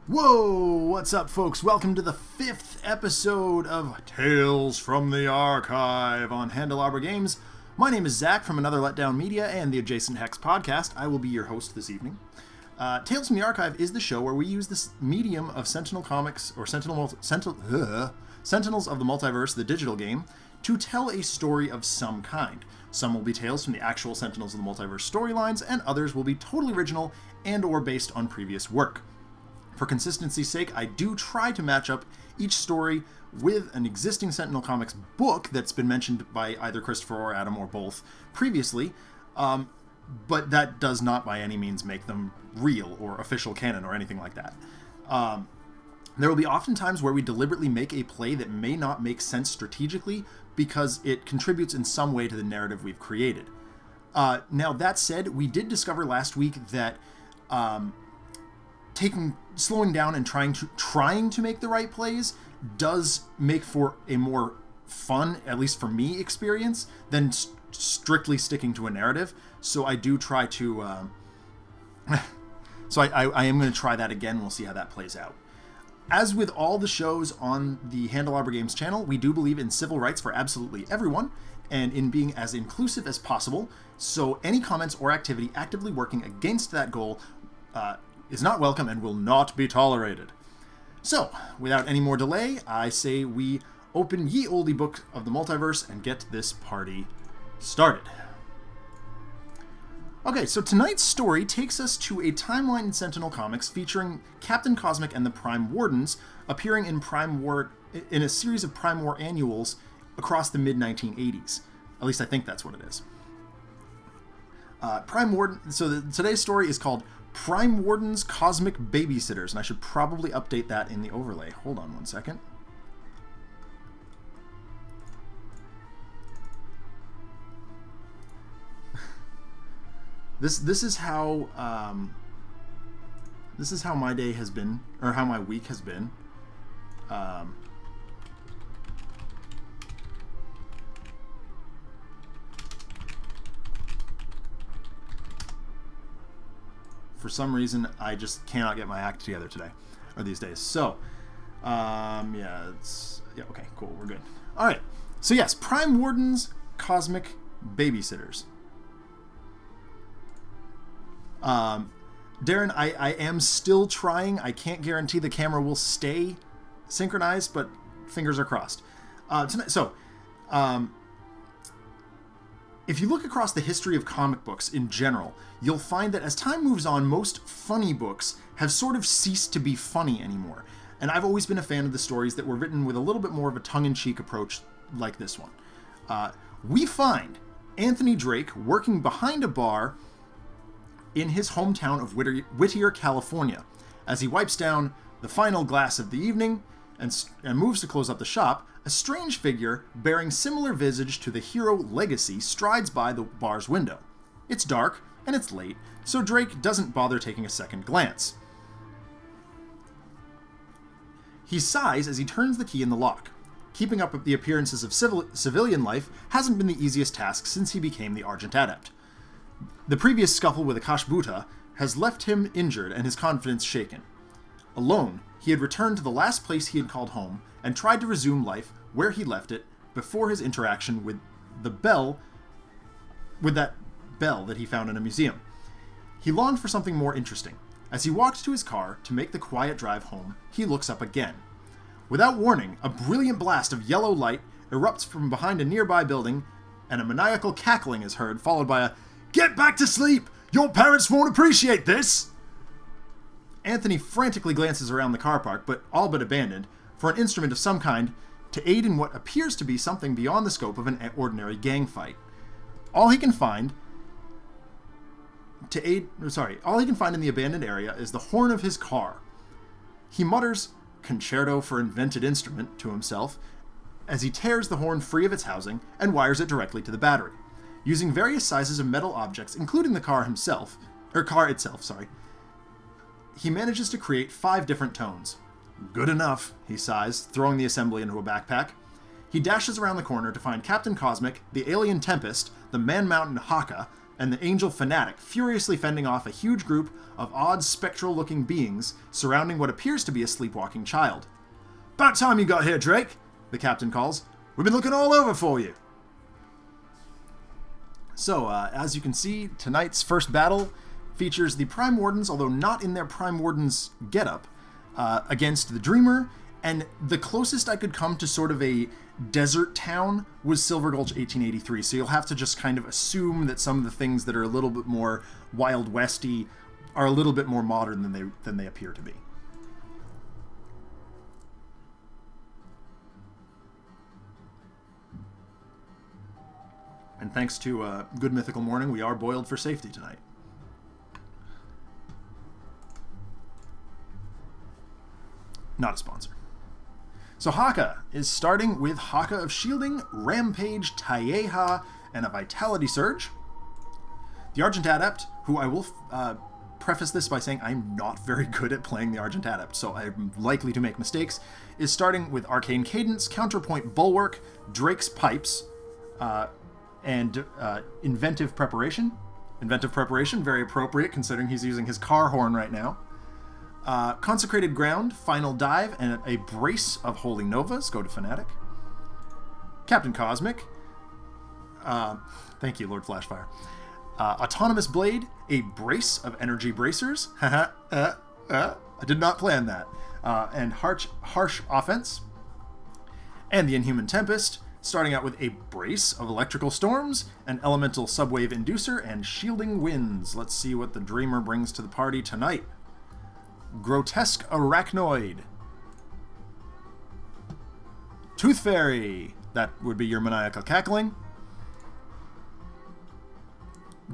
Whoa! What's up, folks? Welcome to the 5th episode of Tales from the Archive on Handelabra Games. My name is Zach from Another Letdown Media and the Adjacent Hex podcast. I will be your host this evening. Tales from the Archive is the show where we use this medium of Sentinel Comics, or Sentinels of the Multiverse, the digital game, to tell a story of some kind. Some will be tales from the actual Sentinels of the Multiverse storylines, and others will be totally original and or based on previous work. For consistency's sake, I do try to match up each story with an existing Sentinel Comics book that's been mentioned by either Christopher or Adam or both previously, but that does not by any means make them real or official canon or anything like that. There will be often times where we deliberately make a play that may not make sense strategically because it contributes in some way to the narrative we've created. Now, that said, we did discover last week that slowing down and trying to make the right plays does make for a more fun, at least for me, experience than strictly sticking to a narrative. So I do try to I am going to try that again. We'll see how that plays out. As with all the shows on the Handelabra Games channel, we do believe in civil rights for absolutely everyone and in being as inclusive as possible. So any comments or activity actively working against that goal is not welcome and will not be tolerated. So, without any more delay, I say we open ye olde book of the multiverse and get this party started. Okay, so tonight's story takes us to a timeline in Sentinel Comics featuring Captain Cosmic and the Prime Wardens appearing in in a series of Prime War annuals across the mid-1980s. At least I think that's what it is. Today's story is called Prime Wardens Cosmic Babysitters, and I should probably update that in the overlay. Hold on one second. This is how my day has been, or how my week has been. For some reason, I just cannot get my act together today, or these days. So, okay, cool, we're good. All right, so yes, Prime Wardens, Cosmic Babysitters. Darren, I am still trying. I can't guarantee the camera will stay synchronized, but fingers are crossed. If you look across the history of comic books in general, you'll find that as time moves on, most funny books have sort of ceased to be funny anymore. And I've always been a fan of the stories that were written with a little bit more of a tongue-in-cheek approach like this one. We find Anthony Drake working behind a bar in his hometown of Whittier, California. As he wipes down the final glass of the evening and moves to close up the shop, a strange figure bearing similar visage to the hero Legacy strides by the bar's window. It's dark and it's late, so Drake doesn't bother taking a second glance. He sighs as he turns the key in the lock. Keeping up with the appearances of civilian life hasn't been the easiest task since he became the Argent Adept. The previous scuffle with Akash'Bhuta has left him injured and his confidence shaken. Alone, he had returned to the last place he had called home and tried to resume life where he left it before his interaction with that bell that he found in a museum. He longed for something more interesting. As he walked to his car to make the quiet drive home, he looks up again. Without warning, a brilliant blast of yellow light erupts from behind a nearby building, and a maniacal cackling is heard, followed by a "Get back to sleep! Your parents won't appreciate this!" Anthony frantically glances around the car park, but all but abandoned, for an instrument of some kind to aid in what appears to be something beyond the scope of an ordinary gang fight. All he can find in the abandoned area is the horn of his car. He mutters "concerto for invented instrument" to himself as he tears the horn free of its housing and wires it directly to the battery. Using various sizes of metal objects, including the car itself, he manages to create 5 different tones. "Good enough," he sighs, throwing the assembly into a backpack. He dashes around the corner to find Captain Cosmic, the alien Tempest, the man-mountain Haka, and the angel Fanatic furiously fending off a huge group of odd spectral-looking beings surrounding what appears to be a sleepwalking child. "About time you got here, Drake," the captain calls. "We've been looking all over for you." So, as you can see, tonight's first battle features the Prime Wardens, although not in their Prime Wardens getup, against the Dreamer, and the closest I could come to sort of a desert town was Silver Gulch 1883, so you'll have to just kind of assume that some of the things that are a little bit more Wild Westy are a little bit more modern than they appear to be. And thanks to Good Mythical Morning, we are boiled for safety tonight. Not a sponsor. So Haka is starting with Haka of Shielding, Rampage, Taieha, and a Vitality Surge. The Argent Adept, who I will preface this by saying I'm not very good at playing the Argent Adept, so I'm likely to make mistakes, is starting with Arcane Cadence, Counterpoint Bulwark, Drake's Pipes, and Inventive Preparation. Inventive Preparation, very appropriate considering he's using his car horn right now. Consecrated Ground, Final Dive, and a brace of Holy Novas go to Fanatic. Captain Cosmic. Thank you, Lord Flashfire. Autonomous Blade, a brace of Energy Bracers. I did not plan that. And Harsh Offense. And the Inhuman Tempest, starting out with a brace of Electrical Storms, an Elemental Subwave Inducer, and Shielding Winds. Let's see what the Dreamer brings to the party tonight. Grotesque Arachnoid. Tooth Fairy. That would be your Maniacal Cackling.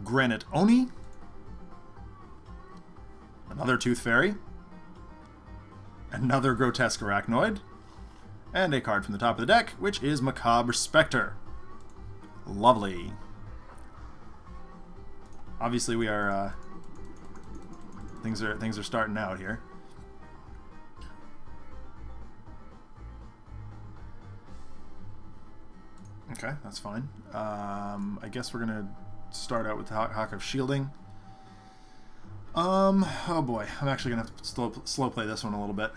Granite Oni. Another Tooth Fairy. Another Grotesque Arachnoid. And a card from the top of the deck, which is Macabre Spectre. Lovely. Obviously we are... Things are starting out here. Okay, that's fine. I guess we're gonna start out with the Haka of Shielding. Oh boy, I'm actually gonna have to slow play this one a little bit.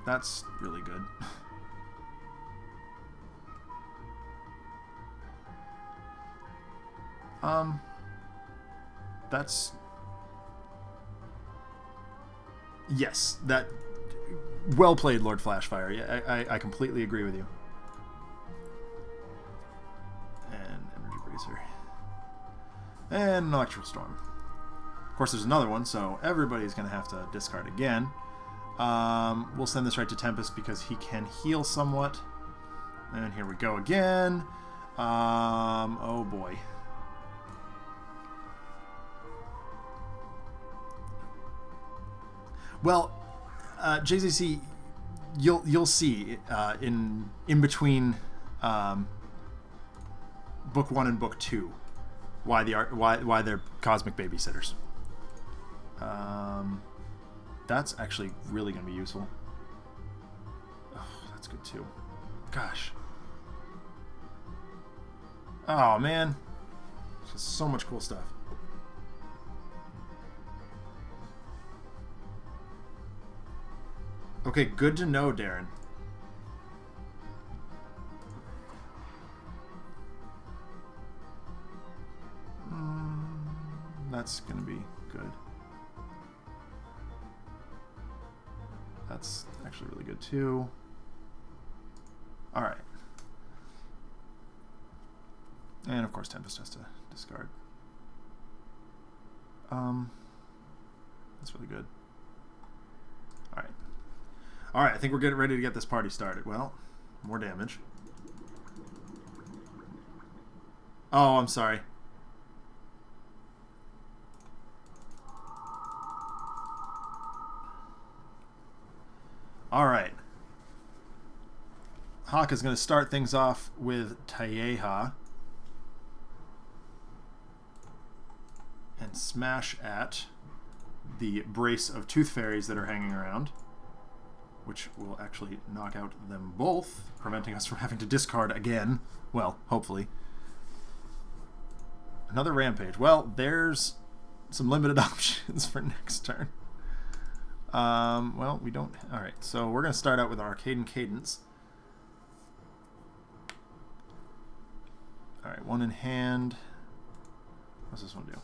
That's really good. That's... Yes, that... Well played, Lord Flashfire. Yeah, I completely agree with you. And Energy Bracer. And an Electrical Storm. Of course, there's another one, so everybody's going to have to discard again. We'll send this right to Tempest because he can heal somewhat. And here we go again. Oh boy. Well, JZC, you'll see in between book 1 and book 2 why they're cosmic babysitters. That's actually really going to be useful. Oh, that's good too. Gosh. Oh man, just so much cool stuff. Okay, good to know, Darren. That's going to be good. That's actually really good, too. Alright. And, of course, Tempest has to discard. That's really good. Alright. Alright, I think we're getting ready to get this party started. Well, more damage. Oh, I'm sorry. Alright. Haka's going to start things off with Taieha. And smash at the brace of Tooth Fairies that are hanging around. which will actually knock out them both, preventing us from having to discard again. Well, hopefully. Another Rampage. Well, there's some limited options for next turn. Well, we don't... Alright, so we're going to start out with Arcane Cadence. Alright, one in hand. What's this one do?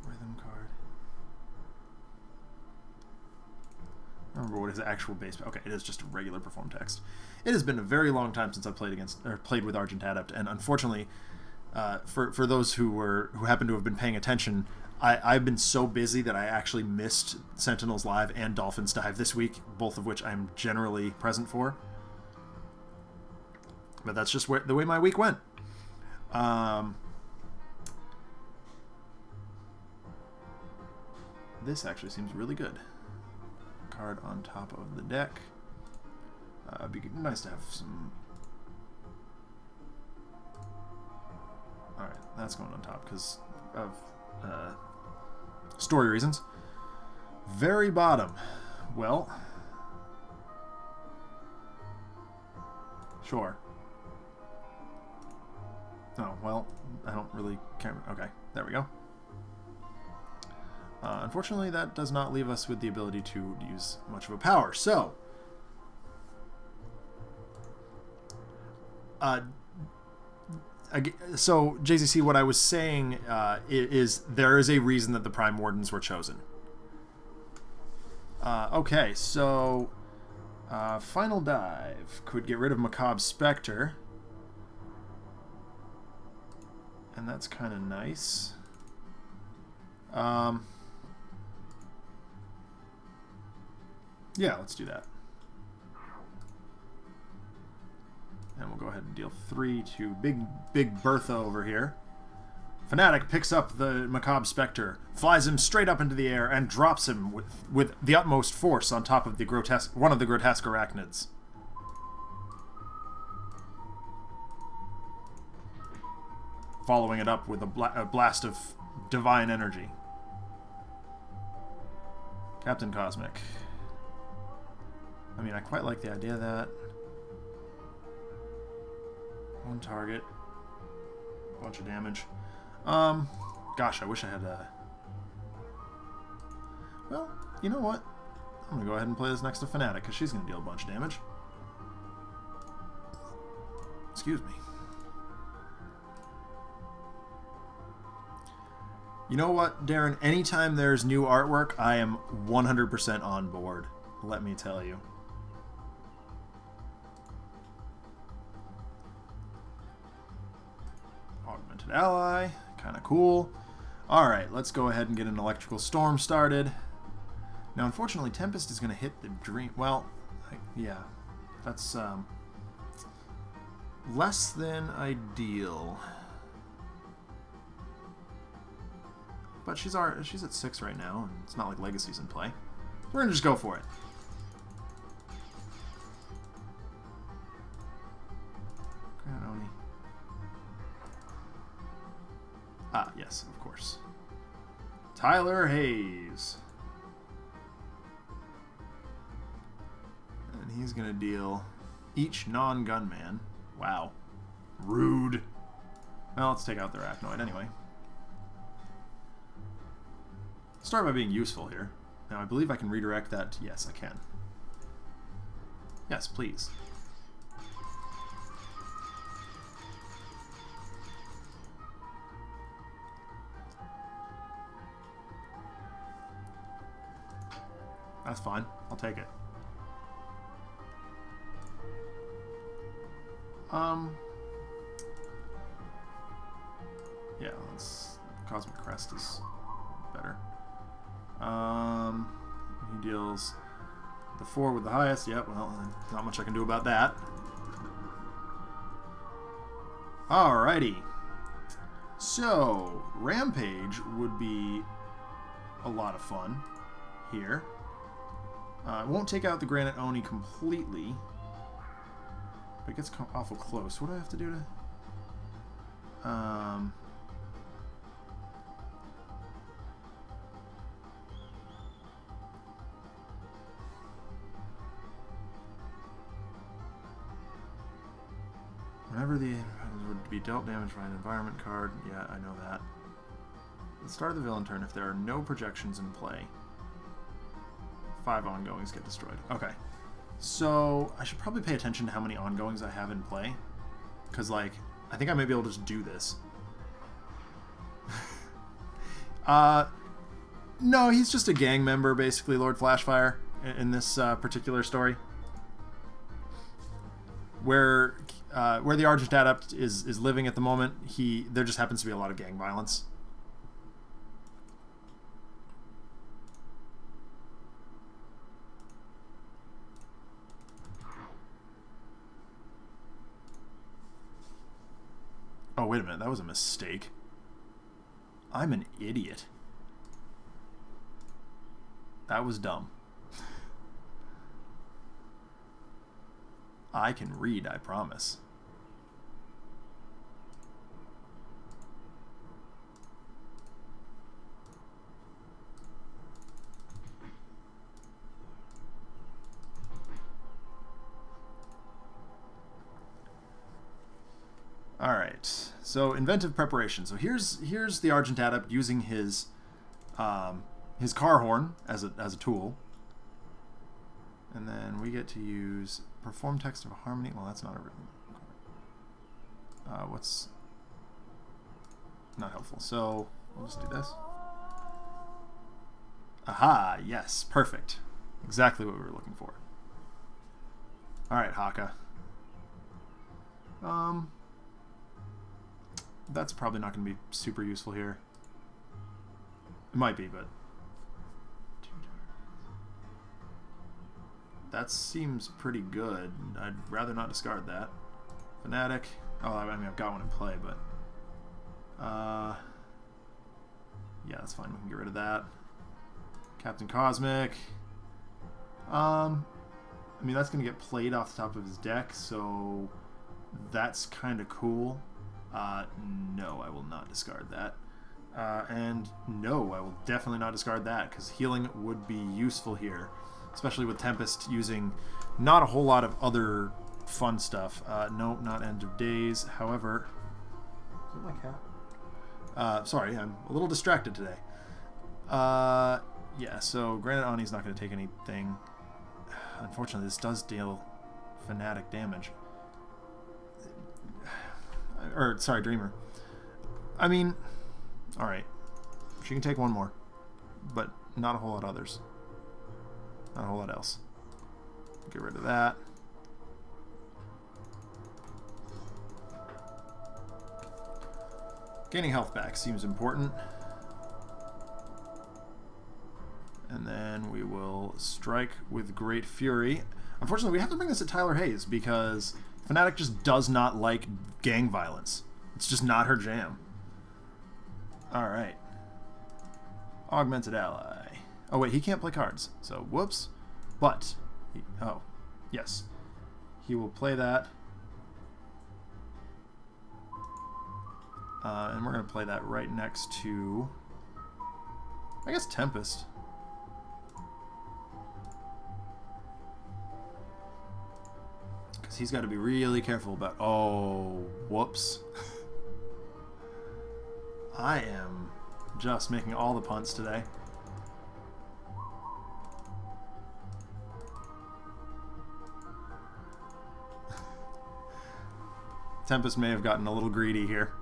Rhythm card. I don't remember what his actual base... Okay, it is just a regular perform text. It has been a very long time since I played with Argent Adept, and unfortunately, for those who happen to have been paying attention, I've been so busy that I actually missed Sentinels Live and Dolphins Dive this week, both of which I'm generally present for. But that's just the way my week went. This actually seems really good. Card on top of the deck. It'd be nice to have some... Alright, that's going on top because of story reasons. Very bottom. Well... Sure. Oh, well, I don't really care. Okay, there we go. Unfortunately, that does not leave us with the ability to use much of a power. So, JZC, what I was saying is there is a reason that the Prime Wardens were chosen. Okay, so Final Dive could get rid of Macabre Spectre. And that's kind of nice. Yeah, let's do that. And we'll go ahead and deal 3 to Big Bertha over here. Fanatic picks up the Macabre Spectre, flies him straight up into the air, and drops him with the utmost force on top of one of the grotesque arachnids. Following it up with a blast of divine energy. Captain Cosmic. I mean, I quite like the idea of that. One target. Bunch of damage. Gosh, I wish I had a... Well, you know what? I'm going to go ahead and play this next to Fanatic, because she's going to deal a bunch of damage. Excuse me. You know what, Darren? Anytime there's new artwork, I am 100% on board. Let me tell you. Augmented Ally. Kind of cool. Alright, let's go ahead and get an Electrical Storm started. Now, unfortunately, Tempest is going to hit the Dream... Well, yeah. That's less than ideal. But she's at 6 right now, and it's not like Legacy's in play. We're gonna just go for it. Granoni. Ah, yes, of course. Tyler Hayes. And he's gonna deal each non-gunman. Wow. Rude. Well, let's take out the Arachnoid anyway. Start by being useful here. Now, I believe I can redirect that. Yes, I can. Yes, please. That's fine. I'll take it. Yeah, Cosmic Crest is better. He deals the 4 with the highest. Yep, well, not much I can do about that. Alrighty. So, Rampage would be a lot of fun here. It won't take out the Granite Oni completely, but it gets awful close. What do I have to do to... Whenever the would be dealt damage by an environment card. Yeah, I know that. At the start of the villain turn, if there are no projections in play, 5 ongoings get destroyed. Okay. So, I should probably pay attention to how many ongoings I have in play. Because, like, I think I may be able to just do this. No, he's just a gang member, basically, Lord Flashfire, in this particular story. Where the Argent Adept is living at the moment, there just happens to be a lot of gang violence. Oh, wait a minute. That was a mistake. I'm an idiot. That was dumb. I can read, I promise. All right, so inventive preparation. So here's the Argent Adept using his car horn as a tool, and then we get to use perform text of harmony. Well, that's not a written. What's not helpful? So we'll just do this. Aha! Yes, perfect. Exactly what we were looking for. All right, Haka. That's probably not going to be super useful here. It might be, but... that seems pretty good. I'd rather not discard that. Fanatic. Oh, I mean, I've got one in play, but... yeah, that's fine. We can get rid of that. Captain Cosmic. I mean, that's going to get played off the top of his deck, so... that's kind of cool. No, I will not discard that. And no, I will definitely not discard that, because healing would be useful here, especially with Tempest using not a whole lot of other fun stuff. No, not End of Days. However, is it my cat? Sorry, I'm a little distracted today. Yeah, so granted, Ani's not going to take anything. Unfortunately, this does deal Fanatic damage. Or, sorry, Dreamer. I mean, alright. She can take one more. But not a whole lot others. Not a whole lot else. Get rid of that. Gaining health back seems important. And then we will strike with Great Fury. Unfortunately, we have to bring this at Tyler Hayes because Fanatic just does not like gang violence. It's just not her jam. Alright. Augmented Ally. Oh wait, he can't play cards. So, whoops. But, oh, yes. He will play that. And we're going to play that right next to, I guess, Tempest. Because he's got to be really careful about... oh, whoops. I am just making all the punts today. Tempest may have gotten a little greedy here.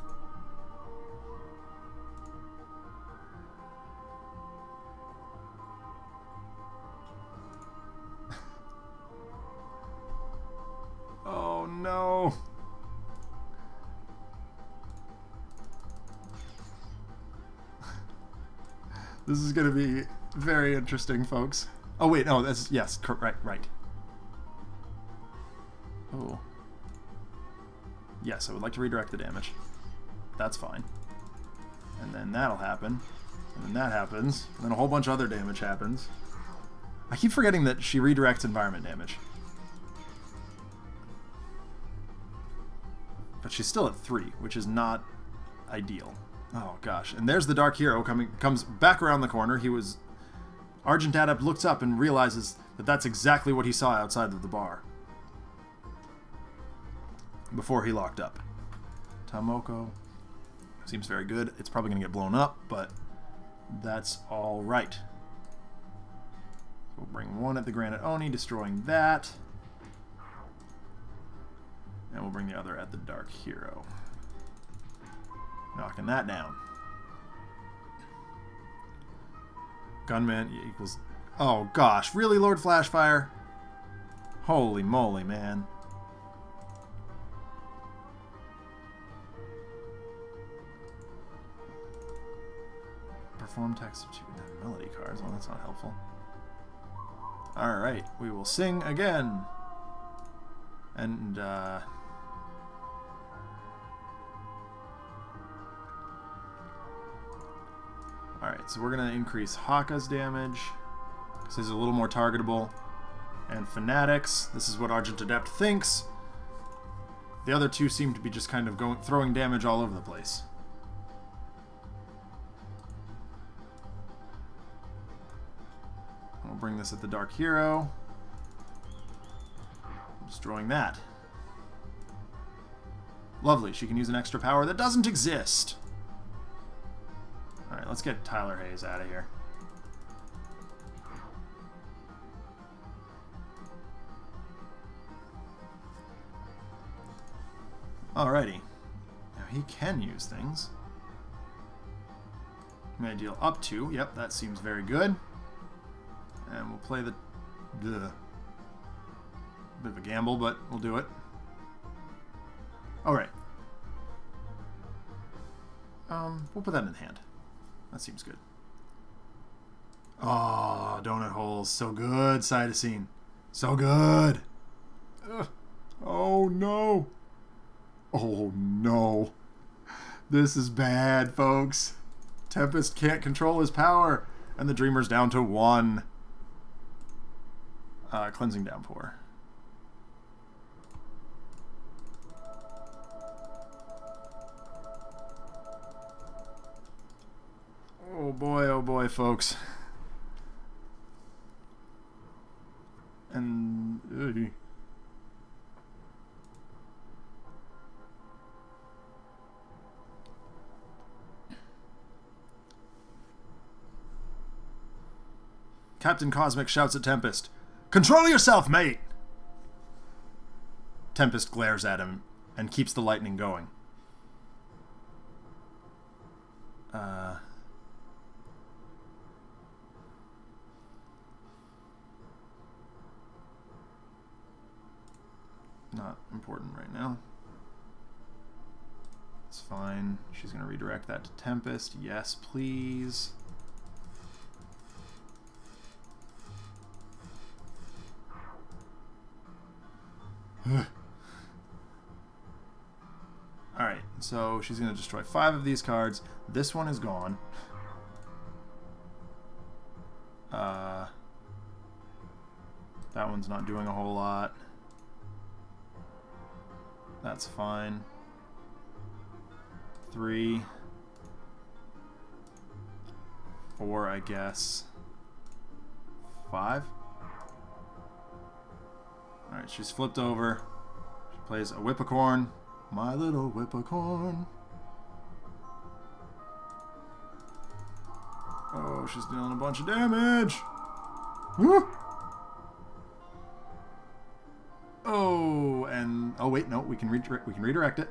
Oh no! This is going to be very interesting, folks. Oh wait, no, that's... yes, right. Oh. Yes, I would like to redirect the damage. That's fine. And then that'll happen. And then that happens. And then a whole bunch of other damage happens. I keep forgetting that she redirects environment damage. But she's still at 3, which is not ideal. Oh gosh. And there's the Dark Hero comes back around the corner. Argent Adept looks up and realizes that that's exactly what he saw outside of the bar. before he locked up. Tomoko seems very good. It's probably going to get blown up, but that's all right. We'll bring one at the Granite Oni, destroying that. And we'll bring the other at the Dark Hero. Knocking that down. Gunman equals... Oh, gosh. Really, Lord Flashfire? Holy moly, man. Perform text to melody cards. Well, that's not helpful. Alright, we will sing again. And, Alright, so we're going to increase Haka's damage, because he's a little more targetable. And Fanatics, this is what Argent Adept thinks. The other two seem to be just kind of throwing damage all over the place. We'll bring this at the Dark Hero. Destroying that. Lovely, she can use an extra power that doesn't exist. Alright, let's get Tyler Hayes out of here. Alrighty. Now he can use things. May deal up to. Yep, that seems very good. And we'll play the... Bit of a gamble, but we'll do it. Alright. We'll put that in hand. That seems good. Oh, donut holes. So good, Cytosine. So good. Ugh. Oh, no. Oh, no. This is bad, folks. Tempest can't control his power. And the Dreamer's down to 1. Cleansing Downpour. Oh boy, folks. And... Captain Cosmic shouts at Tempest, "Control yourself, mate!" Tempest glares at him and keeps the lightning going. Not important right now. It's fine. She's going to redirect that to Tempest. Yes, please. Alright, so she's going to destroy 5 of these cards. This one is gone. That one's not doing a whole lot. That's fine. 3. 4, I guess. 5? Alright, she's flipped over. She plays a Whippocorn. My little Whippocorn. Oh, she's dealing a bunch of damage. Woo! Oh, and... Oh, wait, no, we can redirect it.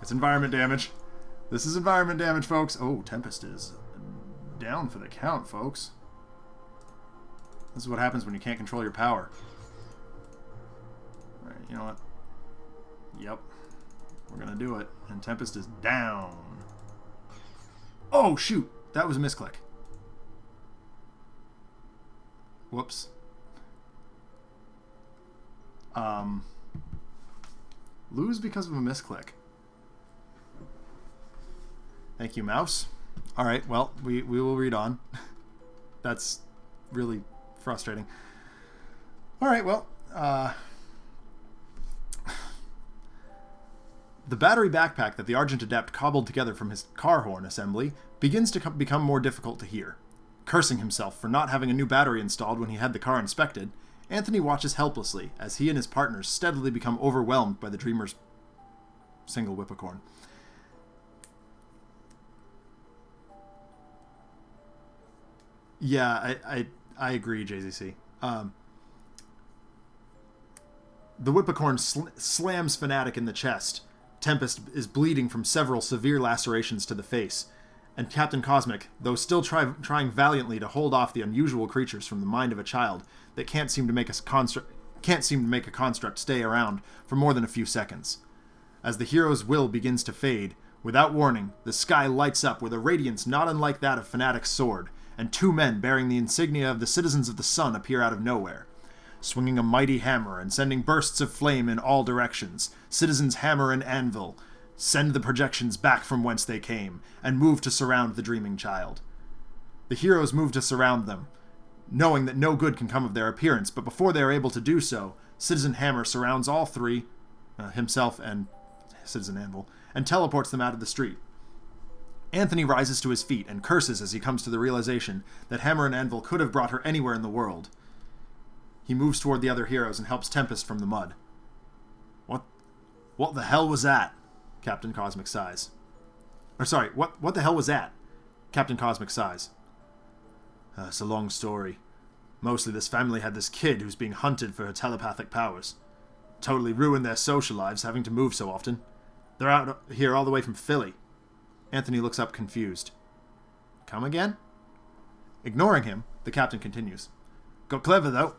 It's environment damage. This is environment damage, folks. Oh, Tempest is down for the count, folks. This is what happens when you can't control your power. Alright, you know what? Yep. We're gonna do it. And Tempest is down. Oh, shoot! That was a misclick. Whoops. Lose because of a misclick. Thank you, mouse. Alright, well, we will read on. That's really frustrating. Alright, well, the battery backpack that the Argent Adept cobbled together from his car horn assembly begins to become more difficult to hear. Cursing himself for not having a new battery installed when he had the car inspected, Anthony watches helplessly as he and his partners steadily become overwhelmed by the Dreamer's single whippocorn. Yeah, I agree, JZC. The whippocorn slams Fanatic in the chest. Tempest is bleeding from several severe lacerations to the face, and Captain Cosmic, though still trying valiantly to hold off the unusual creatures from the mind of a child that can't seem to make a construct stay around for more than a few seconds. As the hero's will begins to fade, without warning, the sky lights up with a radiance not unlike that of Fanatic's sword, and two men bearing the insignia of the Citizens of the Sun appear out of nowhere. Swinging a mighty hammer and sending bursts of flame in all directions, Citizens Hammer and Anvil send the projections back from whence they came, and move to surround the dreaming child. The heroes move to surround them, knowing that no good can come of their appearance, but before they are able to do so, Citizen Hammer surrounds all three, himself and Citizen Anvil, and teleports them out of the street. Anthony rises to his feet and curses as he comes to the realization that Hammer and Anvil could have brought her anywhere in the world. He moves toward the other heroes and helps Tempest from the mud. What the hell was that? Captain Cosmic sighs. What the hell was that? Captain Cosmic sighs. It's a long story. Mostly this family had this kid who's being hunted for her telepathic powers. Totally ruined their social lives having to move so often. They're out here all the way from Philly. Anthony looks up confused. Come again? Ignoring him, the captain continues. Got clever, though.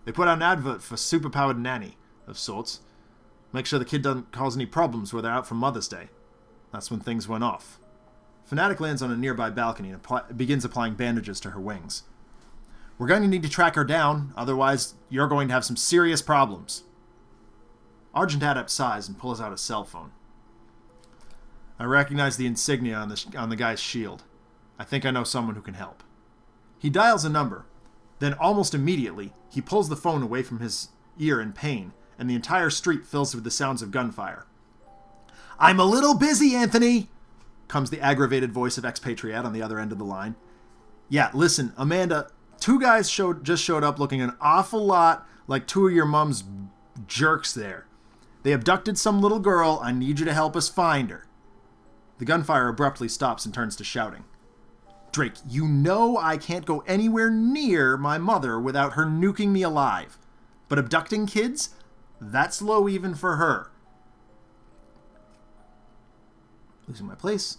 They put out an advert for superpowered nanny, of sorts. Make sure the kid doesn't cause any problems where they're out for Mother's Day. That's when things went off. Fanatic lands on a nearby balcony and begins applying bandages to her wings. We're going to need to track her down, otherwise you're going to have some serious problems. Argent Adept sighs and pulls out a cell phone. I recognize the insignia on the guy's shield. I think I know someone who can help. He dials a number. Then almost immediately, he pulls the phone away from his ear in pain, and the entire street fills with the sounds of gunfire. I'm a little busy, Anthony, comes the aggravated voice of expatriate on the other end of the line. Yeah, listen, Amanda, two guys just showed up looking an awful lot like two of your mom's jerks there. They abducted some little girl. I need you to help us find her. The gunfire abruptly stops and turns to shouting. Drake, you know I can't go anywhere near my mother without her nuking me alive. But abducting kids? That's low even for her. Losing my place.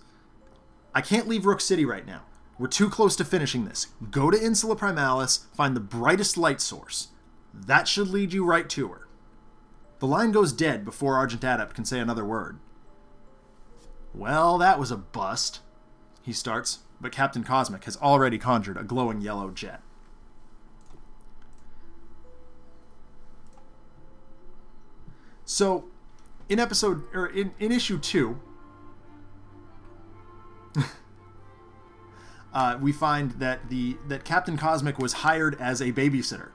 I can't leave Rook City right now. We're too close to finishing this. Go to Insula Primaris, find the brightest light source. That should lead you right to her. The line goes dead before Argent Adept can say another word. Well, that was a bust, he starts, but Captain Cosmic has already conjured a glowing yellow jet. So, in issue 2, we find that Captain Cosmic was hired as a babysitter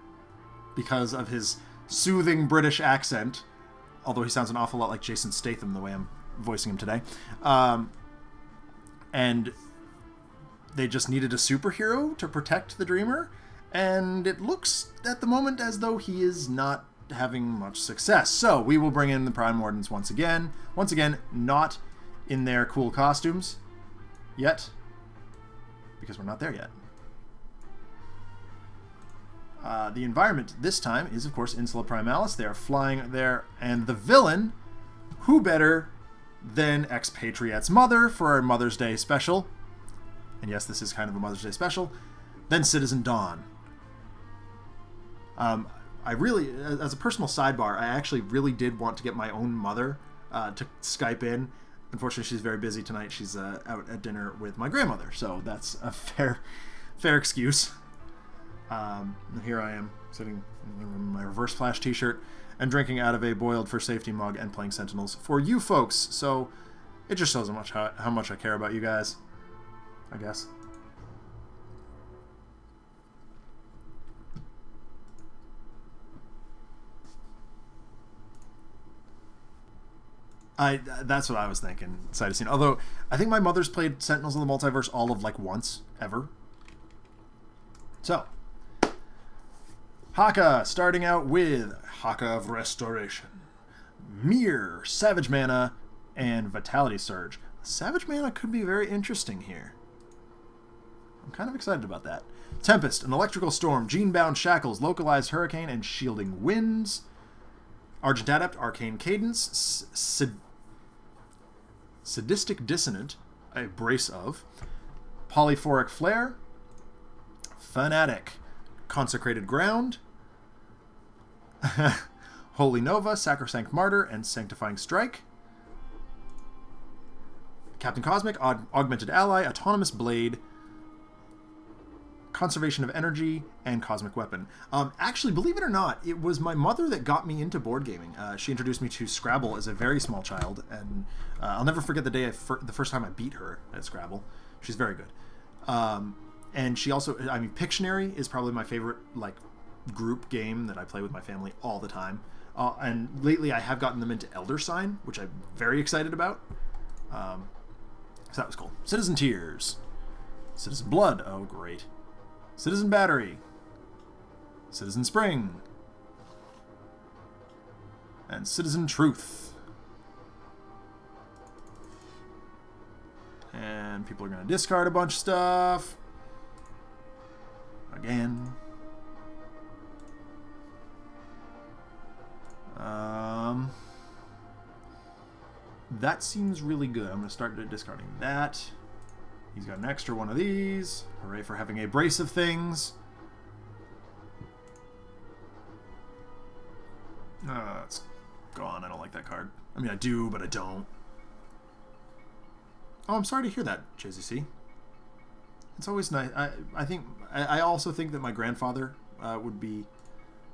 because of his soothing British accent, although he sounds an awful lot like Jason Statham the way I'm voicing him today. And they just needed a superhero to protect the Dreamer, and it looks at the moment as though he is not having much success. So we will bring in the Prime Wardens once again. Once again, not in their cool costumes yet, because we're not there yet. The environment this time is, of course, Insula Primaris. They are flying there, and the villain, who better than Expatriate's mother for our Mother's Day special, and yes, this is kind of a Mother's Day special, then Citizen Dawn. I really, as a personal sidebar, I actually really did want to get my own mother to Skype in. Unfortunately, she's very busy tonight. She's out at dinner with my grandmother, so that's a fair excuse. Here I am, sitting in my Reverse Flash t-shirt and drinking out of a boiled for safety mug and playing Sentinels for you folks. So it just shows how much I care about you guys, I guess. That's what I was thinking, sight of scene. Although, I think my mother's played Sentinels of the Multiverse all of, like, once, ever. So, Haka, starting out with Haka of Restoration. Mirror, Savage Mana, and Vitality Surge. Savage Mana could be very interesting here. I'm kind of excited about that. Tempest, an Electrical Storm, Gene-Bound Shackles, Localized Hurricane, and Shielding Winds. Argent Adept, Arcane Cadence, Sadistic Dissonant, a Brace of. Polyphoric Flare. Fanatic, Consecrated Ground. Holy Nova, Sacrosanct Martyr, and Sanctifying Strike. Captain Cosmic, Augmented Ally, Autonomous Blade, Conservation of Energy, and Cosmic Weapon. Actually, believe it or not, it was my mother that got me into board gaming. She introduced me to Scrabble as a very small child, and I'll never forget the day the first time I beat her at Scrabble. She's very good. And she also, I mean, Pictionary is probably my favorite, like, group game that I play with my family all the time. And lately I have gotten them into Elder Sign, which I'm very excited about. So that was cool. Citizen Tears. Citizen Blood. Oh, great. Citizen Battery. Citizen Spring. And Citizen Truth. And people are going to discard a bunch of stuff. Again. That seems really good. I'm going to start discarding that. He's got an extra one of these. Hooray for having a brace of things. It's gone. I don't like that card. I mean, I do, but I don't. Oh, I'm sorry to hear that, JZC. It's always nice. I also think that my grandfather would be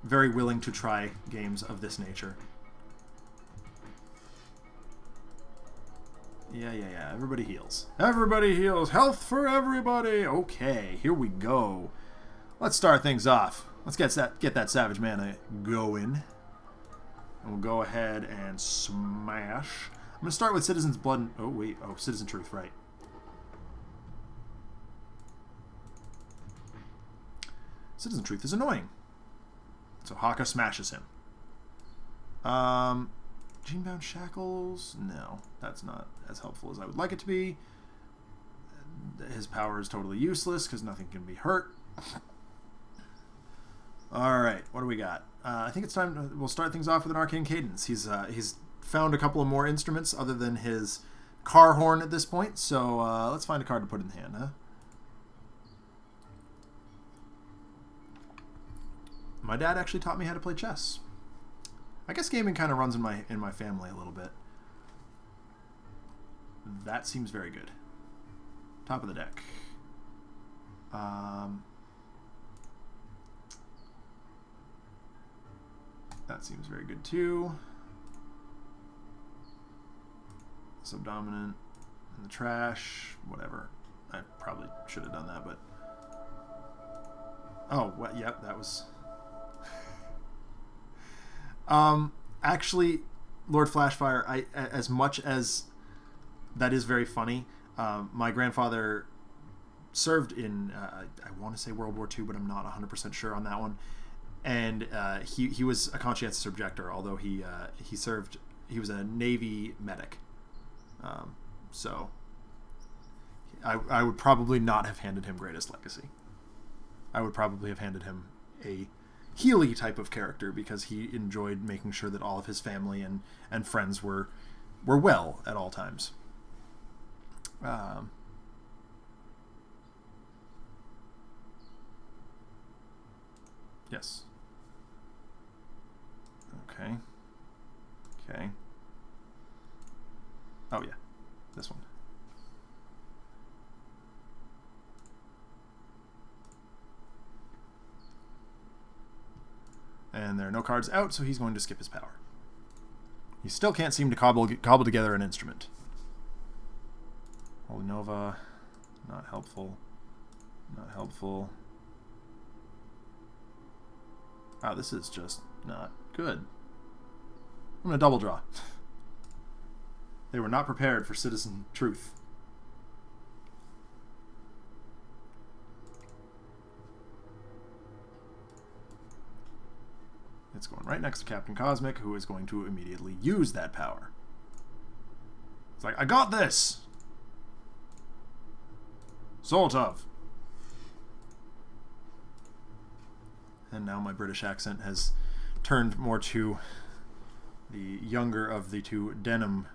very willing to try games of this nature. Yeah. Everybody heals. Everybody heals. Health for everybody. Okay, here we go. Let's start things off. Let's get that Savage Mana going. And we'll go ahead and smash. I'm going to start with Citizen's Blood. Oh, wait. Oh, Citizen Truth, right. Citizen Truth is annoying. So Haka smashes him. Gene-Bound Shackles? No, that's not as helpful as I would like it to be. His power is totally useless because nothing can be hurt. Alright, what do we got? I think it's time to... We'll start things off with an Arcane Cadence. He's found a couple of more instruments other than his car horn at this point, so let's find a card to put in the hand, huh? My dad actually taught me how to play chess. I guess gaming kind of runs in my family a little bit. That seems very good. Top of the deck. That seems very good too. Subdominant in the trash. Whatever. I probably should have done that, but... Oh, what? Yep, that was... Actually, Lord Flashfire, as much as that is very funny, my grandfather served in, I want to say World War II, but I'm not 100% sure on that one. And he was a conscientious objector, although he was a Navy medic. So I would probably not have handed him Greatest Legacy. I would probably have handed him a Healy type of character because he enjoyed making sure that all of his family and friends were well at all times. Yes. Okay. Oh yeah, this one. And there are no cards out, so he's going to skip his power. He still can't seem to cobble together an instrument. Holy Nova, not helpful. Not helpful. Wow, this is just not good. I'm going to double draw. They were not prepared for Citizen Truth. it's going right next to Captain Cosmic, who is going to immediately use that power. It's like, I got this! Sort of. And now my British accent has turned more to the younger of the two Denim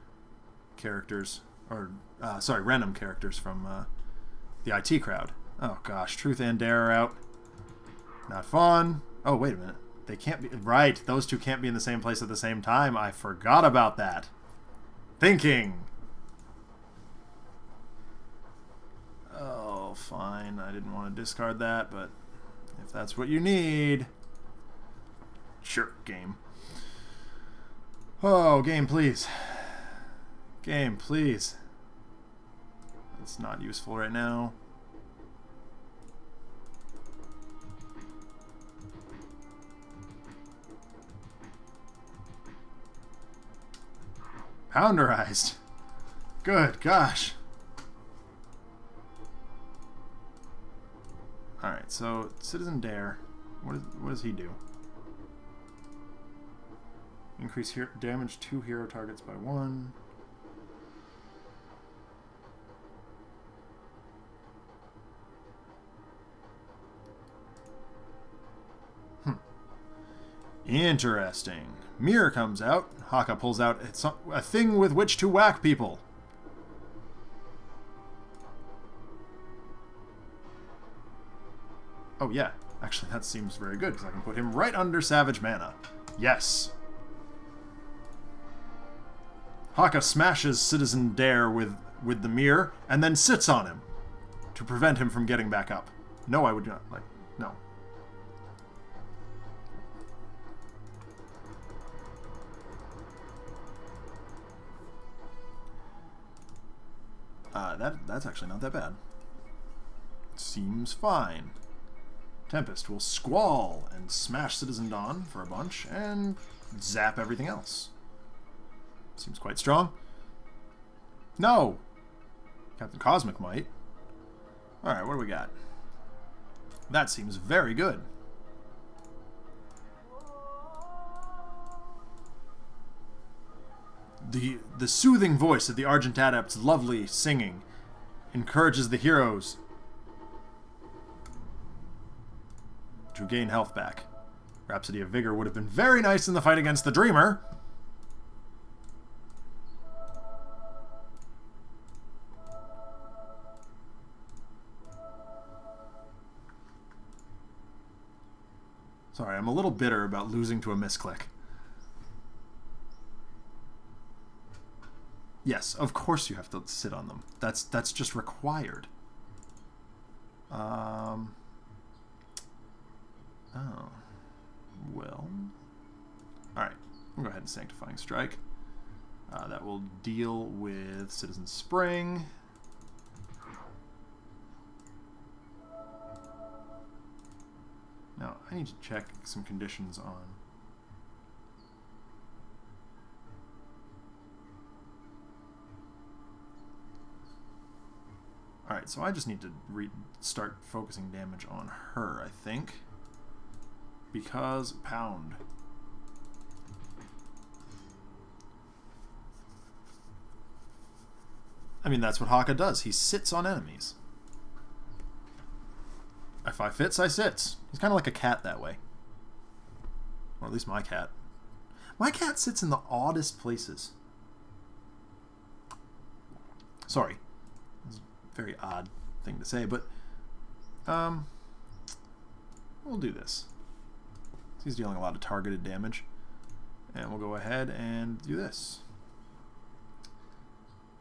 characters, or, Renum characters from the IT crowd. Oh gosh, Truth and Dare are out. Not fun. Oh, wait a minute. They can't be... Right, those two can't be in the same place at the same time. I forgot about that. Thinking. Oh, fine. I didn't want to discard that, but if that's what you need... Sure, game. Oh, game, please. Game, please. It's not useful right now. Pounderized. Good gosh. Alright, so Citizen Dare. What does he do? Increase damage to hero targets by 1. Interesting. Mirror comes out. Haka pulls out a thing with which to whack people. Oh yeah, actually that seems very good because I can put him right under Savage Mana. Yes. Haka smashes Citizen Dare with the mirror and then sits on him to prevent him from getting back up. No, I would not. Like, no. That's actually not that bad. Seems fine. Tempest will squall and smash Citizen Dawn for a bunch and zap everything else. Seems quite strong. No! Captain Cosmic might. Alright, what do we got? That seems very good. The soothing voice of the Argent Adept's lovely singing encourages the heroes to gain health back. Rhapsody of Vigor would have been very nice in the fight against the Dreamer. Sorry, I'm a little bitter about losing to a misclick. Yes, of course you have to sit on them. That's just required. Oh. Well. Alright. We'll go ahead and Sanctifying Strike. That will deal with Citizen Spring. Now, I need to check some conditions on... Alright, so I just need to start focusing damage on her, I think. Because pound. I mean, that's what Haka does. He sits on enemies. If I fits, I sits. He's kind of like a cat that way. Or at least my cat. My cat sits in the oddest places. Sorry. It's a very odd thing to say, but we'll do this. He's dealing a lot of targeted damage. And we'll go ahead and do this.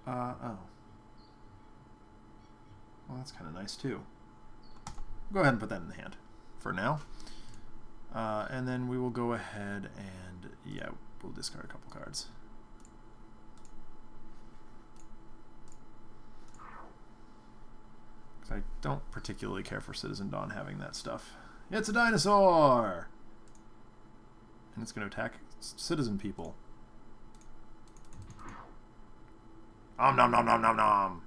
Oh. Well, that's kind of nice, too. Go ahead and put that in the hand for now. And then we will go ahead and, yeah, we'll discard a couple cards. I don't particularly care for Citizen Dawn having that stuff. It's a dinosaur! And it's going to attack citizen people. Om nom nom nom nom nom!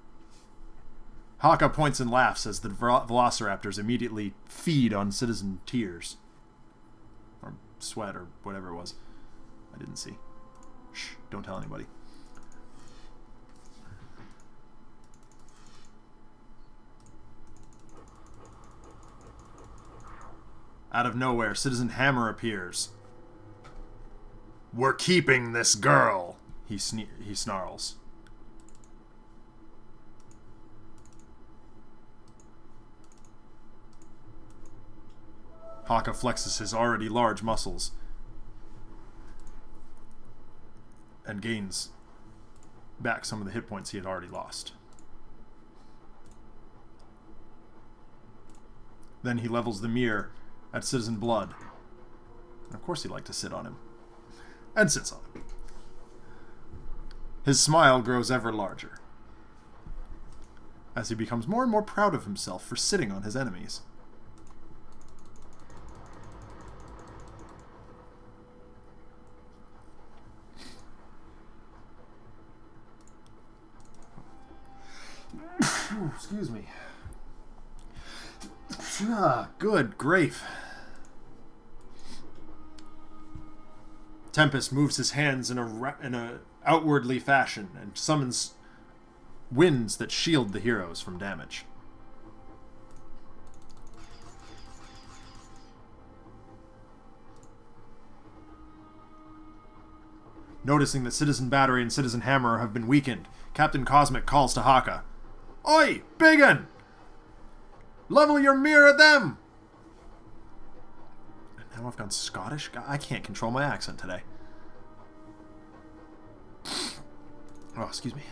Haka points and laughs as the velociraptors immediately feed on citizen tears. Or sweat or whatever it was. I didn't see. Shh, don't tell anybody. Out of nowhere, Citizen Hammer appears. "We're keeping this girl," he snarls. Haka flexes his already large muscles and gains back some of the hit points he had already lost. Then he levels the mirror at Citizen Blood. And of course he'd like to sit on him. And sits on him. His smile grows ever larger as he becomes more and more proud of himself for sitting on his enemies. Excuse me. Good grief. Tempest moves his hands in a outwardly fashion and summons winds that shield the heroes from damage. Noticing that Citizen Battery and Citizen Hammer have been weakened, Captain Cosmic calls to Haka. "Oi, biggin! Level your mirror at them!" And now I've gone Scottish? I can't control my accent today. Oh, excuse me.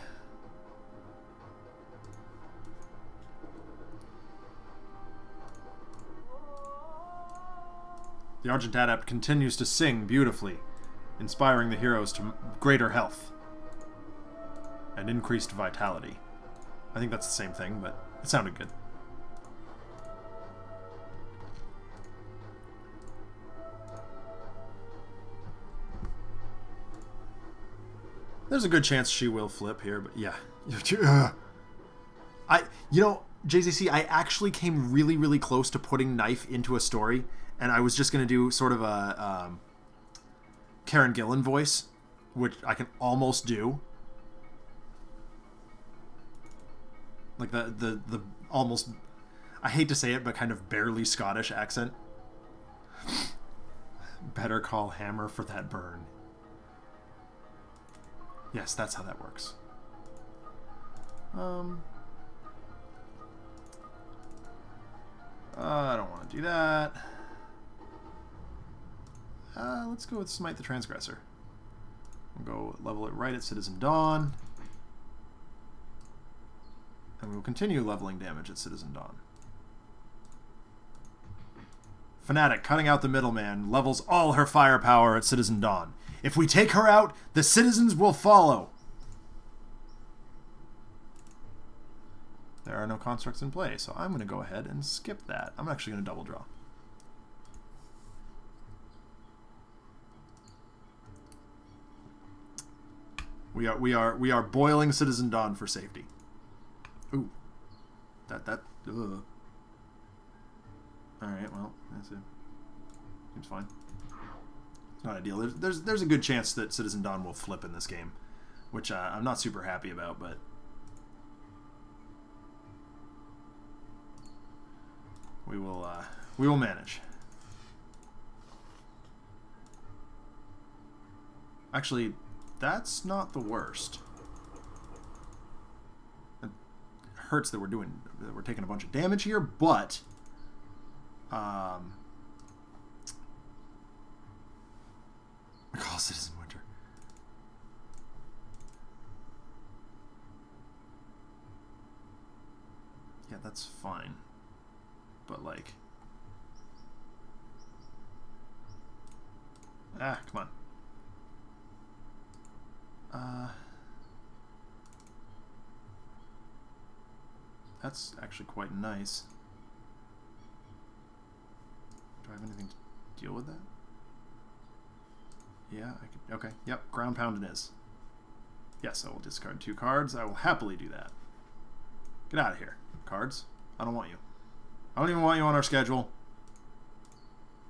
The Argent Adept continues to sing beautifully, inspiring the heroes to greater health and increased vitality. I think that's the same thing, but it sounded good. There's a good chance she will flip here, but yeah. JCC, I actually came really, really close to putting Knife into a story, and I was just going to do sort of a Karen Gillan voice, which I can almost do. Like the almost, I hate to say it, but kind of barely Scottish accent. Better call Hammer for that burn. Yes, that's how that works. I don't want to do that. Let's go with Smite the Transgressor. We'll go level it right at Citizen Dawn. And we'll continue leveling damage at Citizen Dawn. Fanatic, cutting out the middleman, levels all her firepower at Citizen Dawn. If we take her out, the citizens will follow. There are no constructs in play, so I'm going to go ahead and skip that. I'm actually going to double draw. We are boiling Citizen Dawn for safety. Ooh, ugh. All right, well, that's it. Seems fine. It's not ideal. There's a good chance that Citizen Dawn will flip in this game, which I'm not super happy about, but we will manage. Actually, that's not the worst. It hurts that we're taking a bunch of damage here, but call Citizen Winter. Yeah, that's fine. But like, come on. That's actually quite nice. Do I have anything to deal with that? Yeah, I could. Okay, yep, ground pound it is. Yes, I will discard 2 cards. I will happily do that. Get out of here, cards. I don't want you. I don't even want you on our schedule.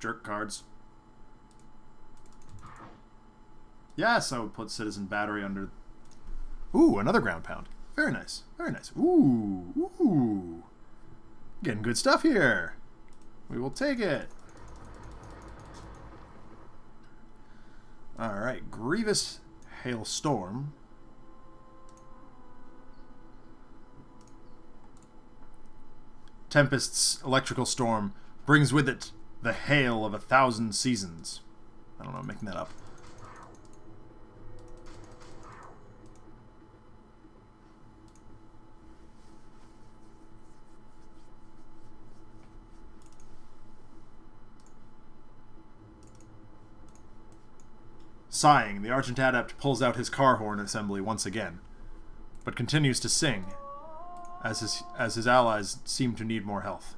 Jerk cards. Yes, I would put Citizen Battery under... Ooh, another ground pound. Very nice. Very nice. Ooh. Ooh. Getting good stuff here. We will take it. Alright, Grievous Hailstorm. Tempest's electrical storm brings with it the hail of 1,000 seasons. I don't know, I'm making that up. Sighing, the Argent Adept pulls out his car horn assembly once again, but continues to sing, as his allies seem to need more health.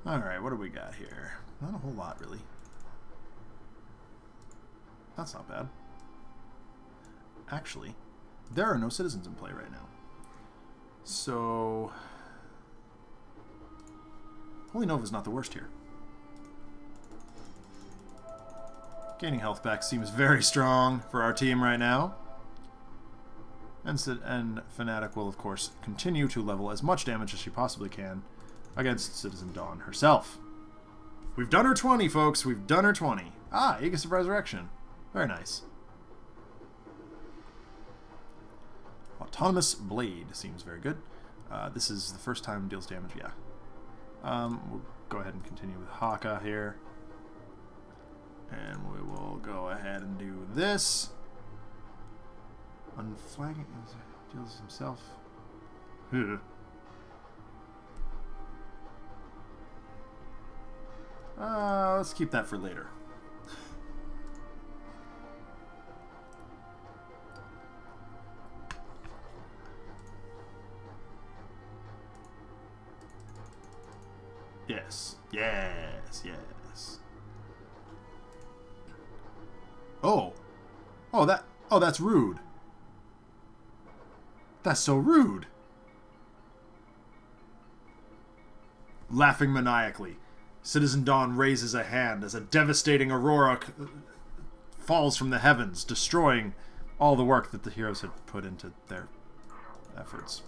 Alright, what do we got here? Not a whole lot, really. That's not bad. Actually, there are no citizens in play right now. So... Holy Nova's not the worst here. Gaining health back seems very strong for our team right now. And Fanatic will, of course, continue to level as much damage as she possibly can against Citizen Dawn herself. We've done her 20, folks. We've done her 20. Ah, Aegis of Resurrection. Very nice. Autonomous Blade seems very good. This is the first time deals damage, yeah. We'll go ahead and continue with Haka here. And we will go ahead and do this. Unflagging deals himself. Let's keep that for later. Yes, yes, yes. Oh, that's rude. That's so rude. Laughing maniacally, Citizen Dawn raises a hand as a devastating aurora falls from the heavens, destroying all the work that the heroes had put into their efforts.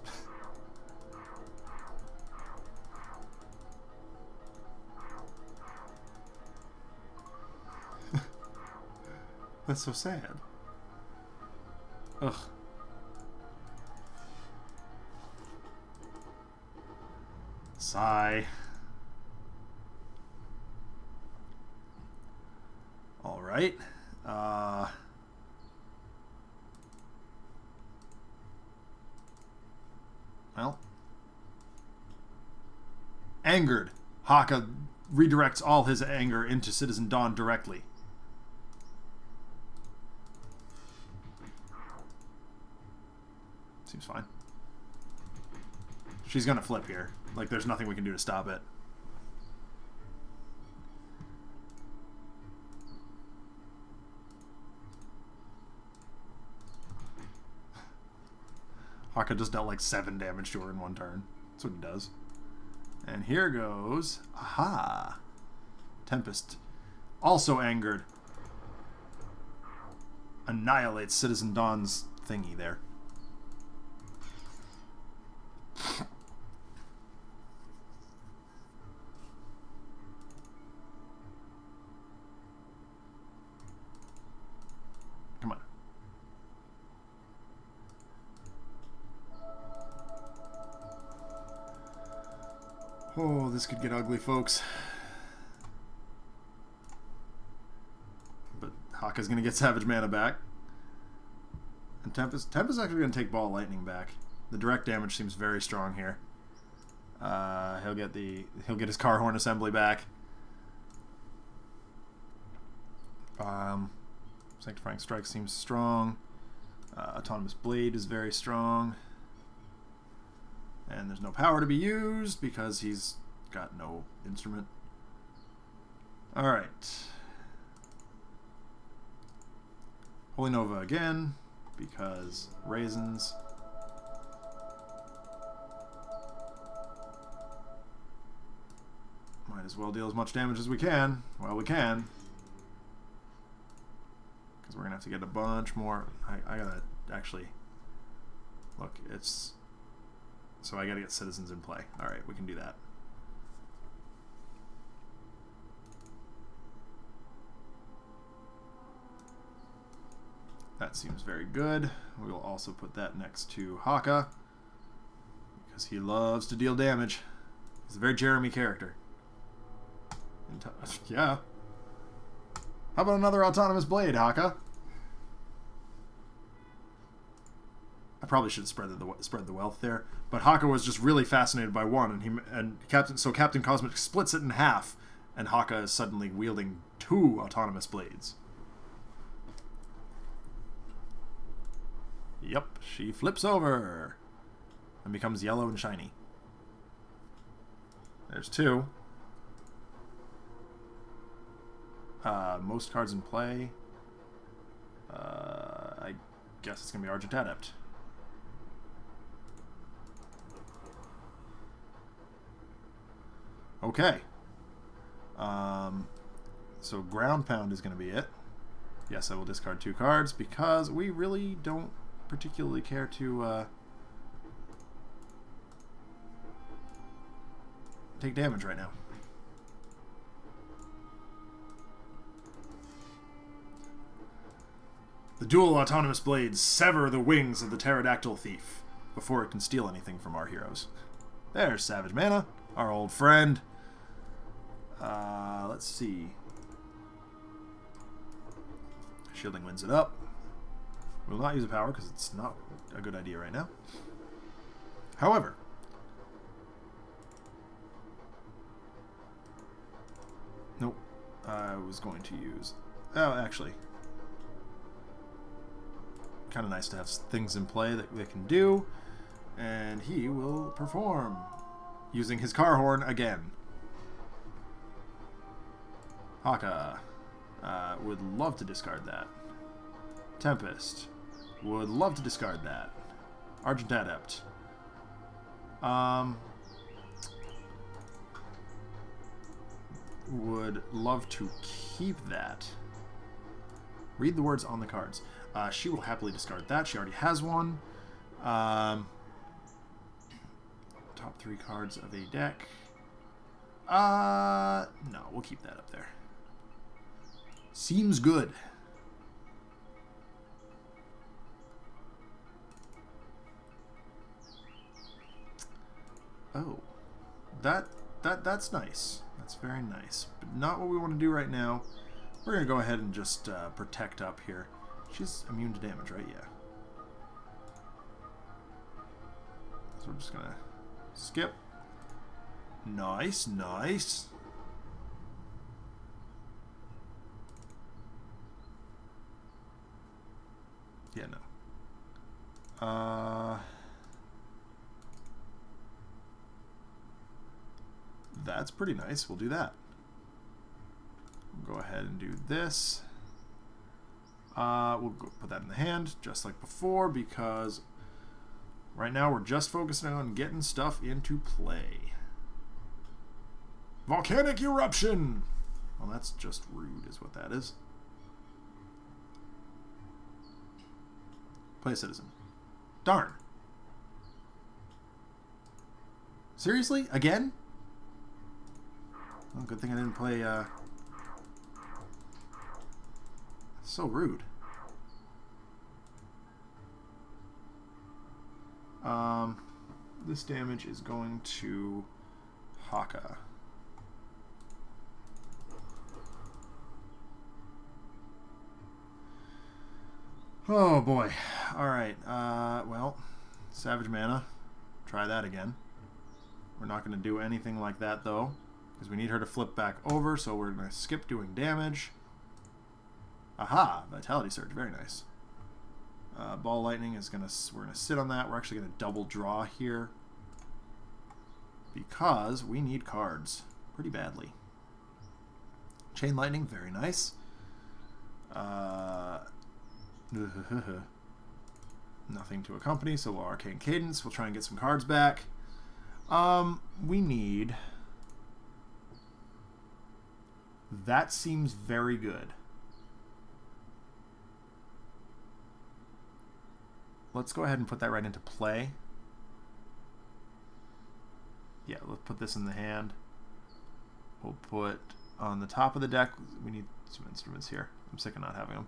That's so sad. Ugh. Sigh. All right. Well. Angered, Haka redirects all his anger into Citizen Dawn directly. Seems fine. She's gonna flip here. Like, there's nothing we can do to stop it. Haka just dealt like 7 damage to her in one turn. That's what he does. And here goes... Aha! Tempest, also angered, annihilates Citizen Dawn's thingy there. Come on. Oh, this could get ugly, folks. But Haka's going to get Savage Mana back. And Tempest actually going to take Ball Lightning back. The direct damage seems very strong here. He'll get his Car Horn assembly back. Sanctifying Strike seems strong. Autonomous Blade is very strong. And there's no power to be used because he's got no instrument. Alright. Holy Nova again, because raisins. Might as well deal as much damage as we can. Well, we can. Because we're going to have to get a bunch more. I gotta actually... Look, it's... So I gotta get citizens in play. Alright, we can do that. That seems very good. We will also put that next to Haka, because he loves to deal damage. He's a very Jeremy character. Yeah. How about another autonomous blade, Haka? I probably should have spread the wealth there, but Haka was just really fascinated by one, and Captain Cosmic splits it in half, and Haka is suddenly wielding 2 autonomous blades. Yep, she flips over and becomes yellow and shiny. There's 2. Most cards in play. I guess it's going to be Argent Adept. Okay. So Ground Pound is going to be it. Yes, I will discard 2 cards because we really don't particularly care to take damage right now. The dual autonomous blades sever the wings of the pterodactyl thief before it can steal anything from our heroes. There's Savage Mana, our old friend. Let's see. Shielding wins it up. We will not use a power because it's not a good idea right now. However, nope. I was going to use... Oh, actually. Kind of nice to have things in play that they can do. And he will perform using his car horn again. Haka would love to discard that. Tempest would love to discard that. Argent Adept. Would love to keep that. Read the words on the cards. She will happily discard that. She already has one. Top 3 cards of a deck. No, we'll keep that up there. Seems good. Oh, that's nice. That's very nice, but not what we want to do right now. We're gonna go ahead and just protect up here. She's immune to damage, right? Yeah. So we're just gonna skip. Nice, nice. Yeah, no. That's pretty nice. We'll do that. We'll go ahead and do this. We'll go put that in the hand, just like before, because right now we're just focusing on getting stuff into play. Volcanic Eruption! Well, that's just rude, is what that is. Play a citizen. Darn. Seriously? Again? Well, good thing I didn't play, so rude. This damage is going to Haka. Oh boy. Alright, well, Savage Mana. Try that again. We're not going to do anything like that though, because we need her to flip back over, so we're going to skip doing damage. Aha! Vitality Surge, very nice. Ball Lightning is we're gonna sit on that. We're actually gonna double draw here. because we need cards pretty badly. Chain Lightning, very nice. Nothing to accompany, so we'll Arcane Cadence. We'll try and get some cards back. We need... That seems very good. Let's go ahead and put that right into play. Yeah, let's put this in the hand. We'll put on the top of the deck. We need some instruments here. I'm sick of not having them.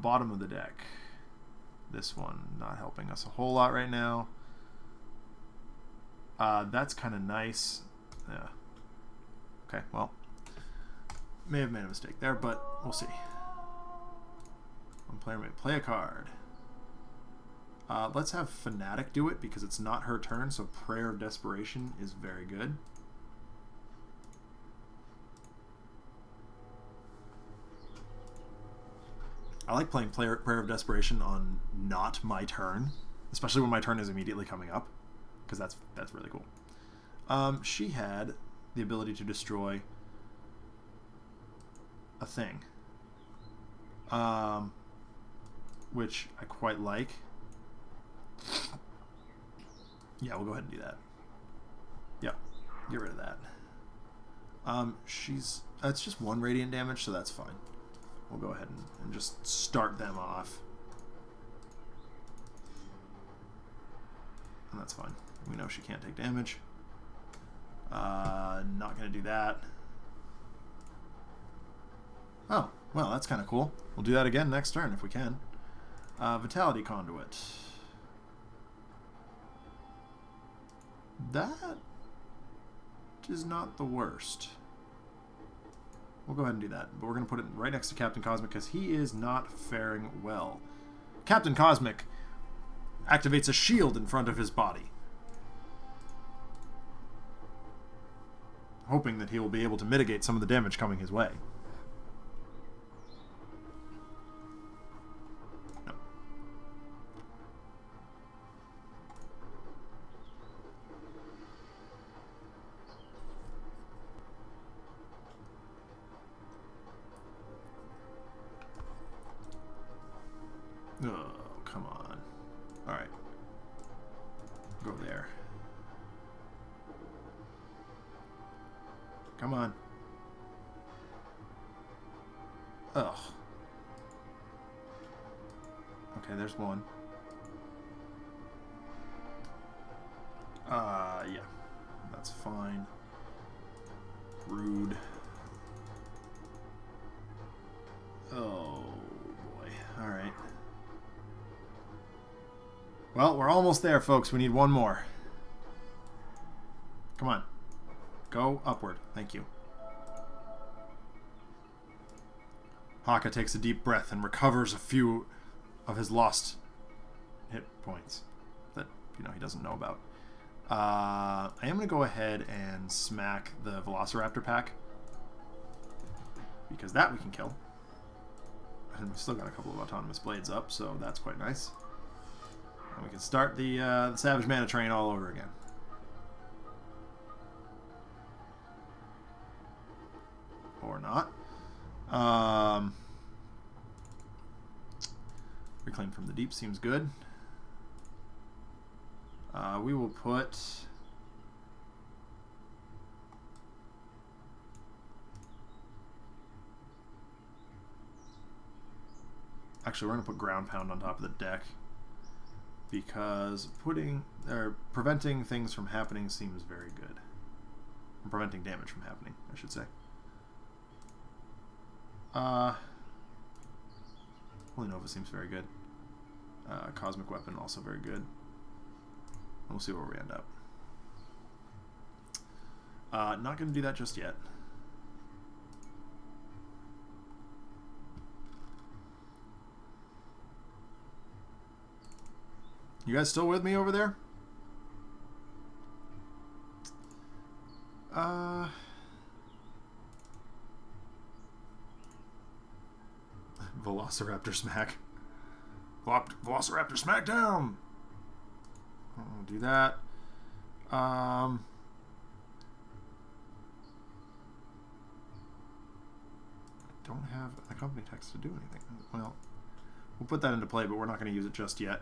Bottom of the deck. This one not helping us a whole lot right now. That's kind of nice. Yeah. Okay, well, may have made a mistake there, but we'll see. One player may play a card. Let's have Fanatic do it because it's not her turn, so Prayer of Desperation is very good. I like playing Prayer of Desperation on not my turn, especially when my turn is immediately coming up, because that's really cool. She had the ability to destroy a thing, which I quite like. Yeah, we'll go ahead and do that. Yep, get rid of that. It's just 1 radiant damage, so that's fine. We'll go ahead and just start them off. And that's fine. We know she can't take damage. Not going to do that. Oh, well, that's kind of cool. We'll do that again next turn if we can. Vitality Conduit. That is not the worst. We'll go ahead and do that, but we're going to put it right next to Captain Cosmic because he is not faring well. Captain Cosmic activates a shield in front of his body, hoping that he will be able to mitigate some of the damage coming his way. No. Oh, come on. Alright. Go there. Come on. Ugh. Okay, there's one. Yeah. That's fine. Rude. Oh, boy. Alright. Well, we're almost there, folks. We need one more. Come on. Go upward. Thank you. Haka takes a deep breath and recovers a few of his lost hit points that, he doesn't know about. I am going to go ahead and smack the Velociraptor pack because that we can kill. And we've still got a couple of autonomous blades up, so that's quite nice. And we can start the Savage Mana train all over again. Or not. Reclaim from the Deep seems good. We will put... Actually, we're going to put Ground Pound on top of the deck, because preventing things from happening seems very good. Or preventing damage from happening, I should say. Holy Nova seems very good. Cosmic Weapon also very good. We'll see where we end up. Not going to do that just yet. You guys still with me over there? Velociraptor smack. Velociraptor smackdown! I'll do that. I don't have the company text to do anything. Well, we'll put that into play, but we're not going to use it just yet.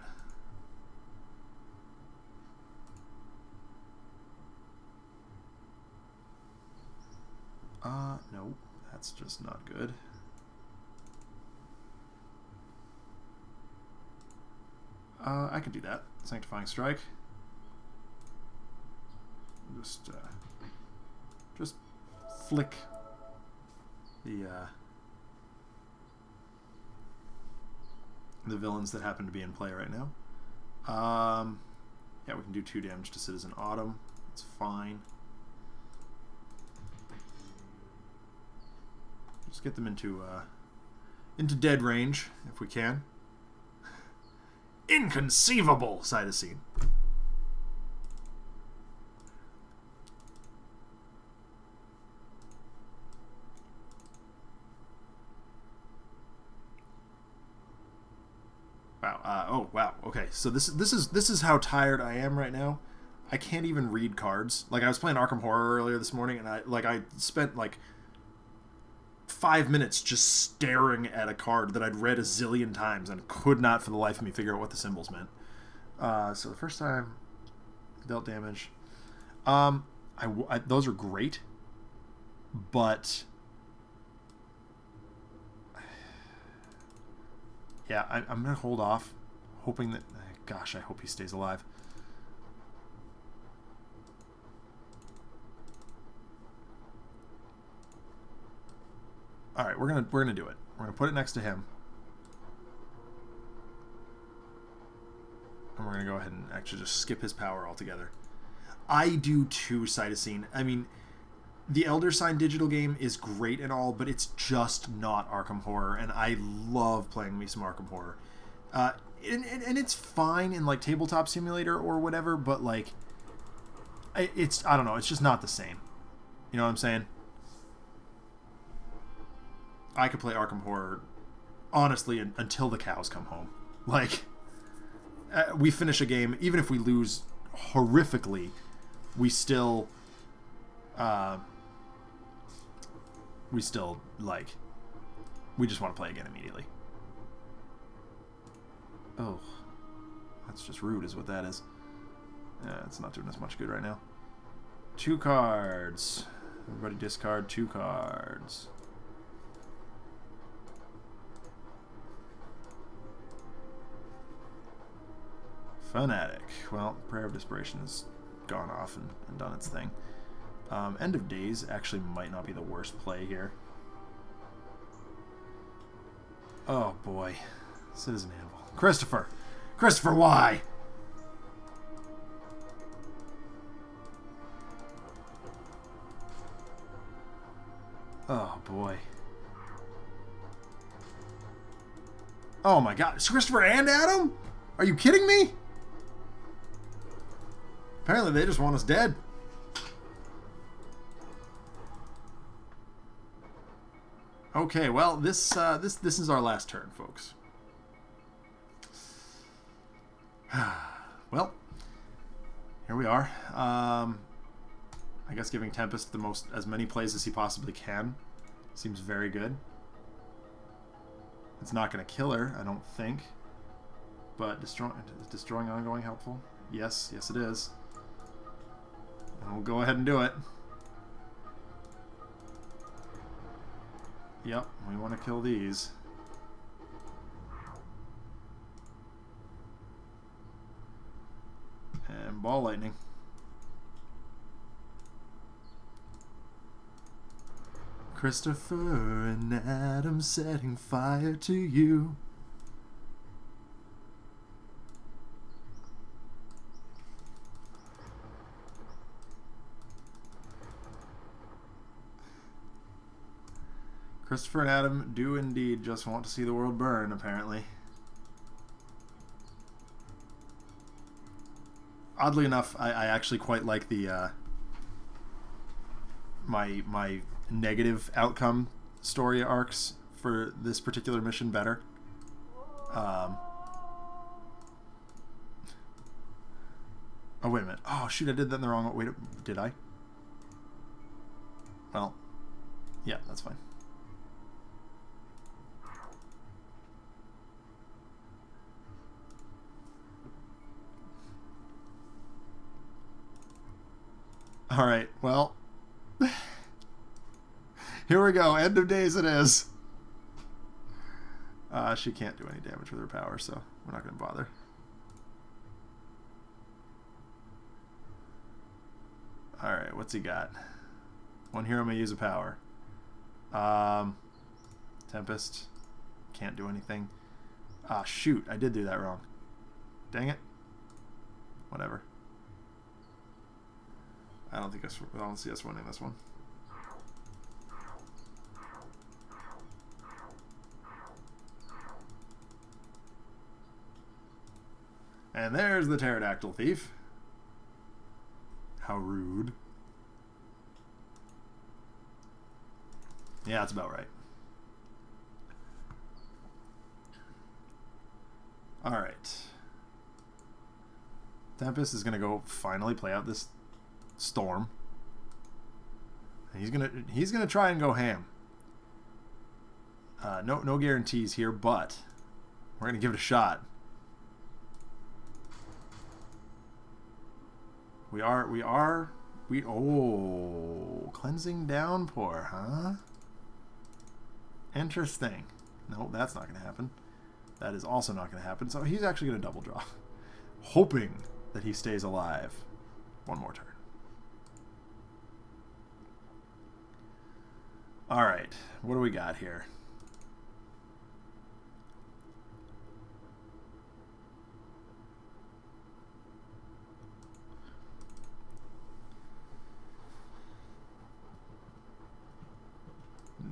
No, that's just not good. I could do that. Sanctifying Strike. Just flick the villains that happen to be in play right now. Yeah, we can do 2 damage to Citizen Autumn. It's fine. Just get them into dead range if we can. Inconceivable! Cytosine. Wow. Oh wow. Okay. So this is how tired I am right now. I can't even read cards. Like I was playing Arkham Horror earlier this morning, and I spent like 5 minutes just staring at a card that I'd read a zillion times and could not for the life of me figure out what the symbols meant. So the first time dealt damage. Those are great, but yeah, I'm gonna hold off, hoping that. Gosh, I hope he stays alive. All right, we're gonna do it. We're gonna put it next to him, and we're gonna go ahead and actually just skip his power altogether. I do too, Cytosine. I mean, the Elder Sign digital game is great and all, but it's just not Arkham Horror, and I love playing me some Arkham Horror. And it's fine in like Tabletop Simulator or whatever, but like, I don't know, it's just not the same. You know what I'm saying? I could play Arkham Horror, honestly, until the cows come home. Like, we finish a game, even if we lose horrifically, we still, like, we just want to play again immediately. Oh, that's just rude is what that is. Yeah, it's not doing us much good right now. 2 cards. Everybody discard 2 cards. Fanatic. Well, Prayer of Desperation has gone off and done its thing. End of Days actually might not be the worst play here. Oh boy. Citizen Anvil. Christopher! Christopher, why? Oh boy. Oh my god. It's Christopher and Adam? Are you kidding me? Apparently they just want us dead. Okay, well, this is our last turn, folks. Well, here we are. I guess giving Tempest as many plays as he possibly can seems very good. It's not going to kill her, I don't think. But destroying ongoing helpful? Yes, yes it is. And we'll go ahead and do it. Yep, we want to kill these. And ball lightning. Christopher and Adam setting fire to you. Christopher and Adam do indeed just want to see the world burn, apparently. Oddly enough, I actually quite like the my negative outcome story arcs for this particular mission better. Oh, wait a minute. Oh, shoot, I did that in the wrong way. Wait, did I? Well, yeah, that's fine. All right, well, here we go. End of days it is. She can't do any damage with her power, so we're not going to bother. All right, what's he got? One hero may use a power. Tempest can't do anything. Ah, shoot, I did do that wrong. Dang it. Whatever. I don't see us winning this one. And there's the pterodactyl thief. How rude. Yeah, that's about right. Alright. Tempest is going to go finally play out this storm. And he's gonna try and go ham. No guarantees here, but we're going to give it a shot. Oh, cleansing downpour, huh? Interesting. No, that's not going to happen. That is also not going to happen. So he's actually going to double draw, hoping that he stays alive one more turn. All right, what do we got here?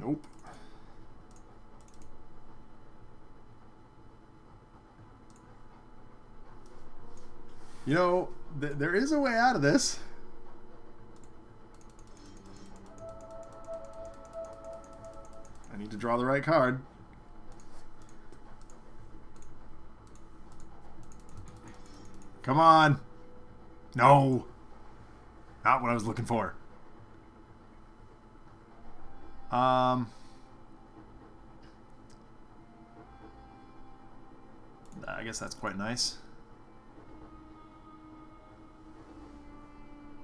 Nope. You know, there is a way out of this. I need to draw the right card. Come on. No. Not what I was looking for. I guess that's quite nice.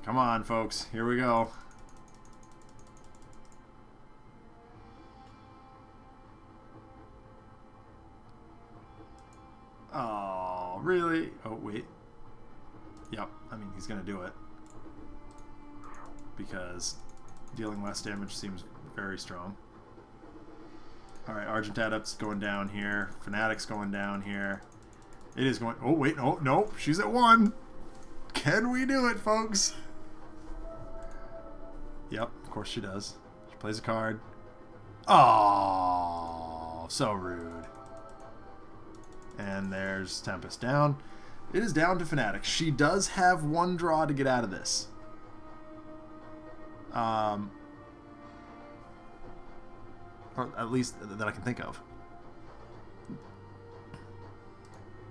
Come on, folks. Here we go. Oh, really? Oh, wait. Yep. I mean, he's going to do it. Because dealing less damage seems very strong. Alright, Argent Adept's going down here. Fanatic's going down here. It is going... Oh, wait. Oh, nope. She's at 1. Can we do it, folks? Yep, of course she does. She plays a card. Oh, so rude. And there's Tempest down. It is down to Fanatic. She does have one draw to get out of this. Or at least that I can think of.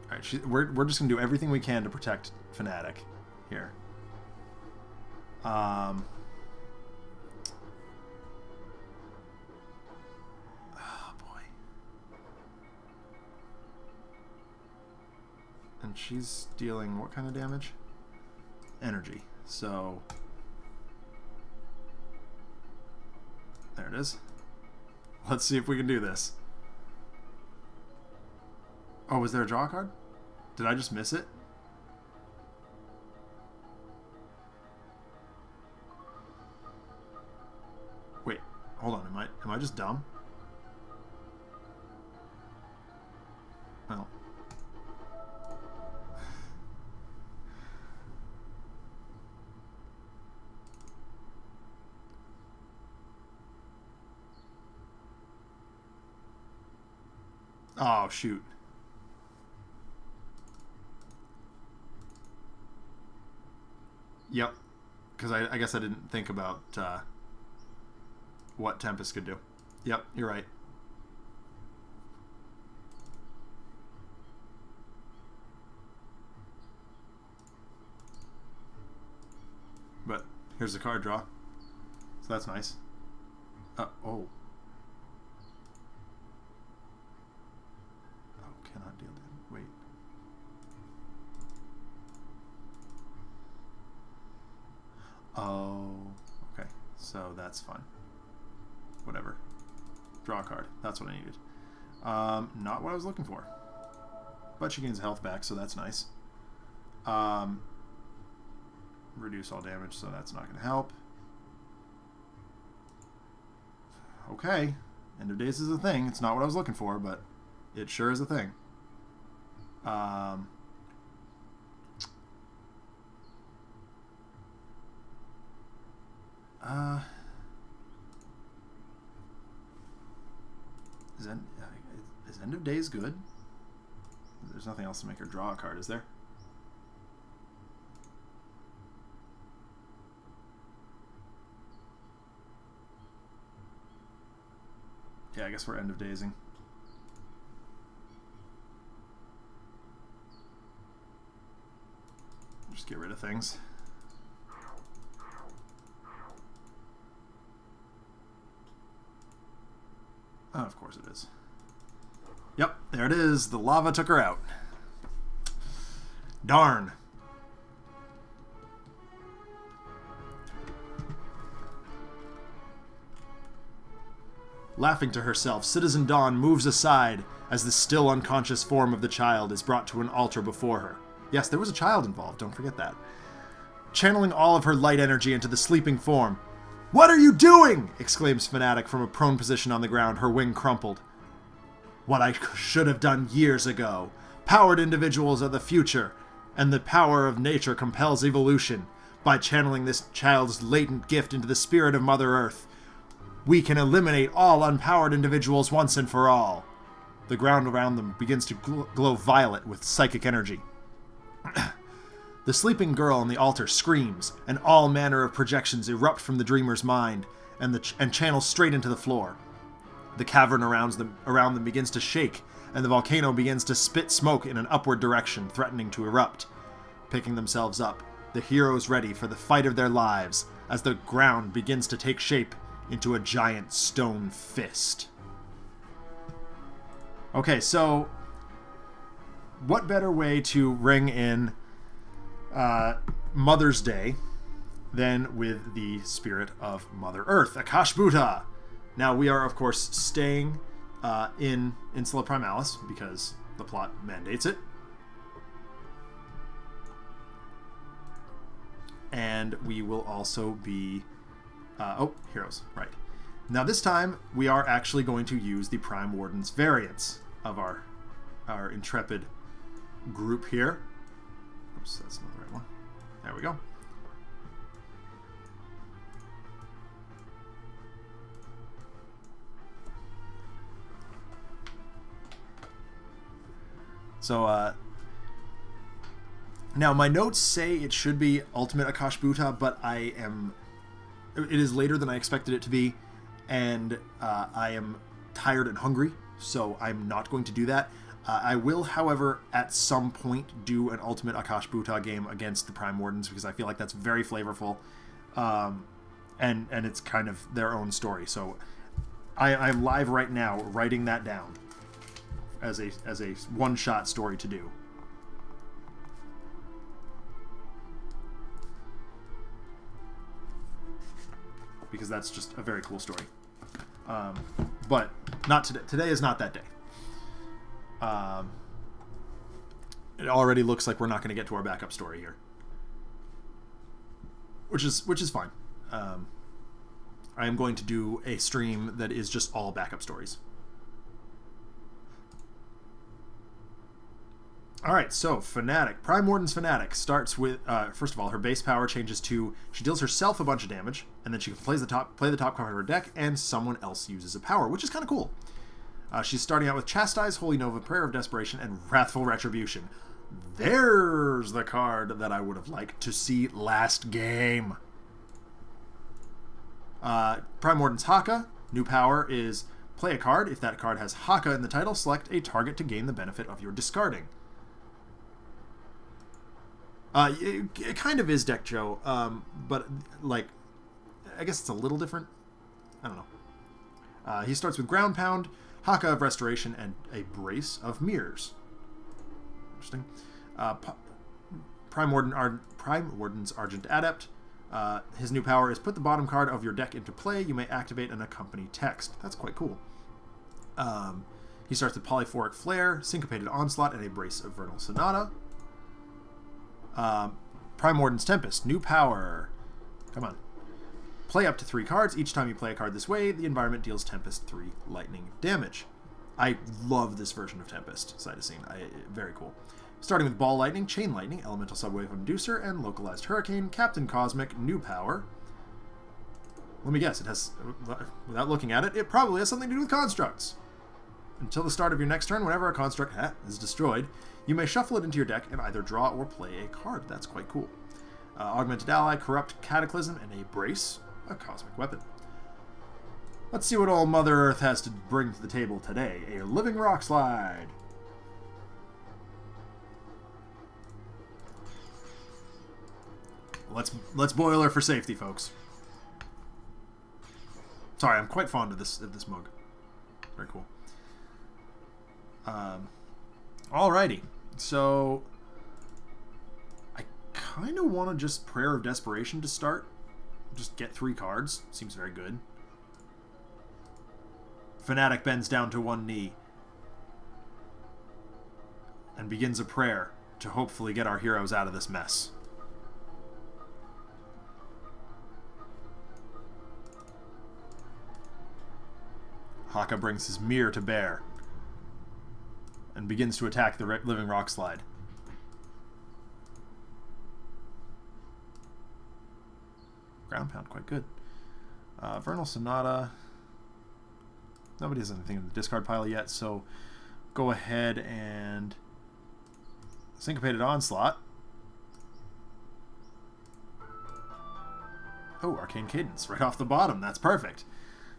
Alright, we're just going to do everything we can to protect Fanatic here. Oh, boy. And she's dealing what kind of damage? Energy. So... there it is. Let's see if we can do this. Oh, was there a draw card? Did I just miss it? Wait, hold on. Am I just dumb? Well. Oh, shoot. Yep. Because I guess I didn't think about what Tempest could do. Yep, you're right. Here's the card draw. So that's nice. Oh. Oh, cannot deal damage. Wait. Oh, okay. So that's fine. Whatever. Draw a card. That's what I needed. Not what I was looking for. But she gains health back, so that's nice. Reduce all damage, so that's not going to help. Okay. End of days is a thing. It's not what I was looking for, but it sure is a thing. Is End of Days good? There's nothing else to make her draw a card, is there? Yeah, I guess we're End of Dazing. Just get rid of things. Oh, of course it is. Yep, there it is. The lava took her out. Darn. Laughing to herself, Citizen Dawn moves aside as the still unconscious form of the child is brought to an altar before her. Yes, there was a child involved, don't forget that. Channeling all of her light energy into the sleeping form. "What are you doing?" exclaims Fanatic from a prone position on the ground, her wing crumpled. "What I should have done years ago. Powered individuals are the future, and the power of nature compels evolution. By channeling this child's latent gift into the spirit of Mother Earth, we can eliminate all unpowered individuals once and for all." The ground around them begins to glow violet with psychic energy. The sleeping girl on the altar screams, and all manner of projections erupt from the dreamer's mind and channel straight into the floor. The cavern around them begins to shake, and the volcano begins to spit smoke in an upward direction, threatening to erupt. Picking themselves up, the heroes ready for the fight of their lives as the ground begins to take shape into a giant stone fist. Okay, so what better way to ring in Mother's Day than with the spirit of Mother Earth, Akash'Bhuta. Now, we are, of course, staying in Insula Primaris because the plot mandates it. And we will also be... heroes, right. Now, this time, we are actually going to use the Prime Wardens variants of our intrepid group here. Oops, that's not the right one. There we go. So, now my notes say it should be Ultimate Akash'Bhuta, but it is later than I expected it to be, and I am tired and hungry, so I'm not going to do that. I will, however, at some point do an Ultimate Akash'Bhuta game against the Prime Wardens, because I feel like that's very flavorful, and it's kind of their own story. So I'm live right now writing that down as a one-shot story to do. Because that's just a very cool story. But not today. Today is not that day. It already looks like we're not going to get to our backup story here, which is fine. I am going to do a stream that is just all backup stories. Alright, so Fanatic. Prime Warden's Fanatic starts with, first of all, her base power changes to, she deals herself a bunch of damage, and then she can play the top card of her deck, and someone else uses a power, which is kind of cool. She's starting out with Chastise, Holy Nova, Prayer of Desperation, and Wrathful Retribution. There's the card that I would have liked to see last game. Prime Warden's Haka. New power is play a card. If that card has Haka in the title, select a target to gain the benefit of your discarding. It kind of is Deck Joe, but like, I guess it's a little different. I don't know. He starts with Ground Pound, Haka of Restoration, and a Brace of Mirrors. Interesting. Prime Warden's Argent Adept. His new power is put the bottom card of your deck into play. You may activate and accompany text. That's quite cool. He starts with Polyphoric Flare, Syncopated Onslaught, and a Brace of Vernal Sonata. Prime Warden's Tempest. New power. Come on. Play up to 3 cards. Each time you play a card this way, the environment deals Tempest 3 lightning damage. I love this version of Tempest, Cytosine. Very cool. Starting with Ball Lightning, Chain Lightning, Elemental Subwave Inducer, and Localized Hurricane, Captain Cosmic, new power. Let me guess, it has, without looking at it, it probably has something to do with constructs. Until the start of your next turn, whenever a construct is destroyed, you may shuffle it into your deck and either draw or play a card. That's quite cool. Augmented Ally, Corrupt Cataclysm, and a Brace, a Cosmic Weapon. Let's see what old Mother Earth has to bring to the table today. A Living Rock Slide. Let's boil her for safety, folks. Sorry, I'm quite fond of this mug. Very cool. Alrighty, so I kind of want to just Prayer of Desperation to start. Just get 3 cards. Seems very good. Fanatic bends down to one knee and begins a prayer to hopefully get our heroes out of this mess. Haka brings his mirror to bear and begins to attack the Living Rock Slide. Ground Pound, quite good. Vernal Sonata. Nobody has anything in the discard pile yet, so go ahead and Syncopated Onslaught. Oh, Arcane Cadence, right off the bottom. That's perfect.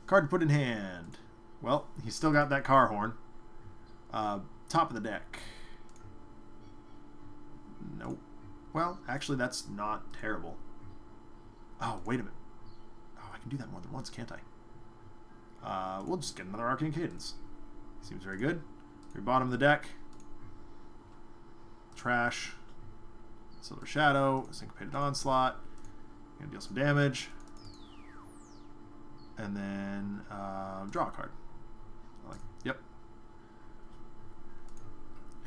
Card to put in hand. Well, he's still got that car horn. Top of the deck. Nope. Well, actually, that's not terrible. Oh, wait a minute. Oh, I can do that more than once, can't I? We'll just get another Arcane Cadence. Seems very good. Your bottom of the deck. Trash. Silver Shadow. Syncopated Onslaught. Gonna deal some damage. And then draw a card. Yep.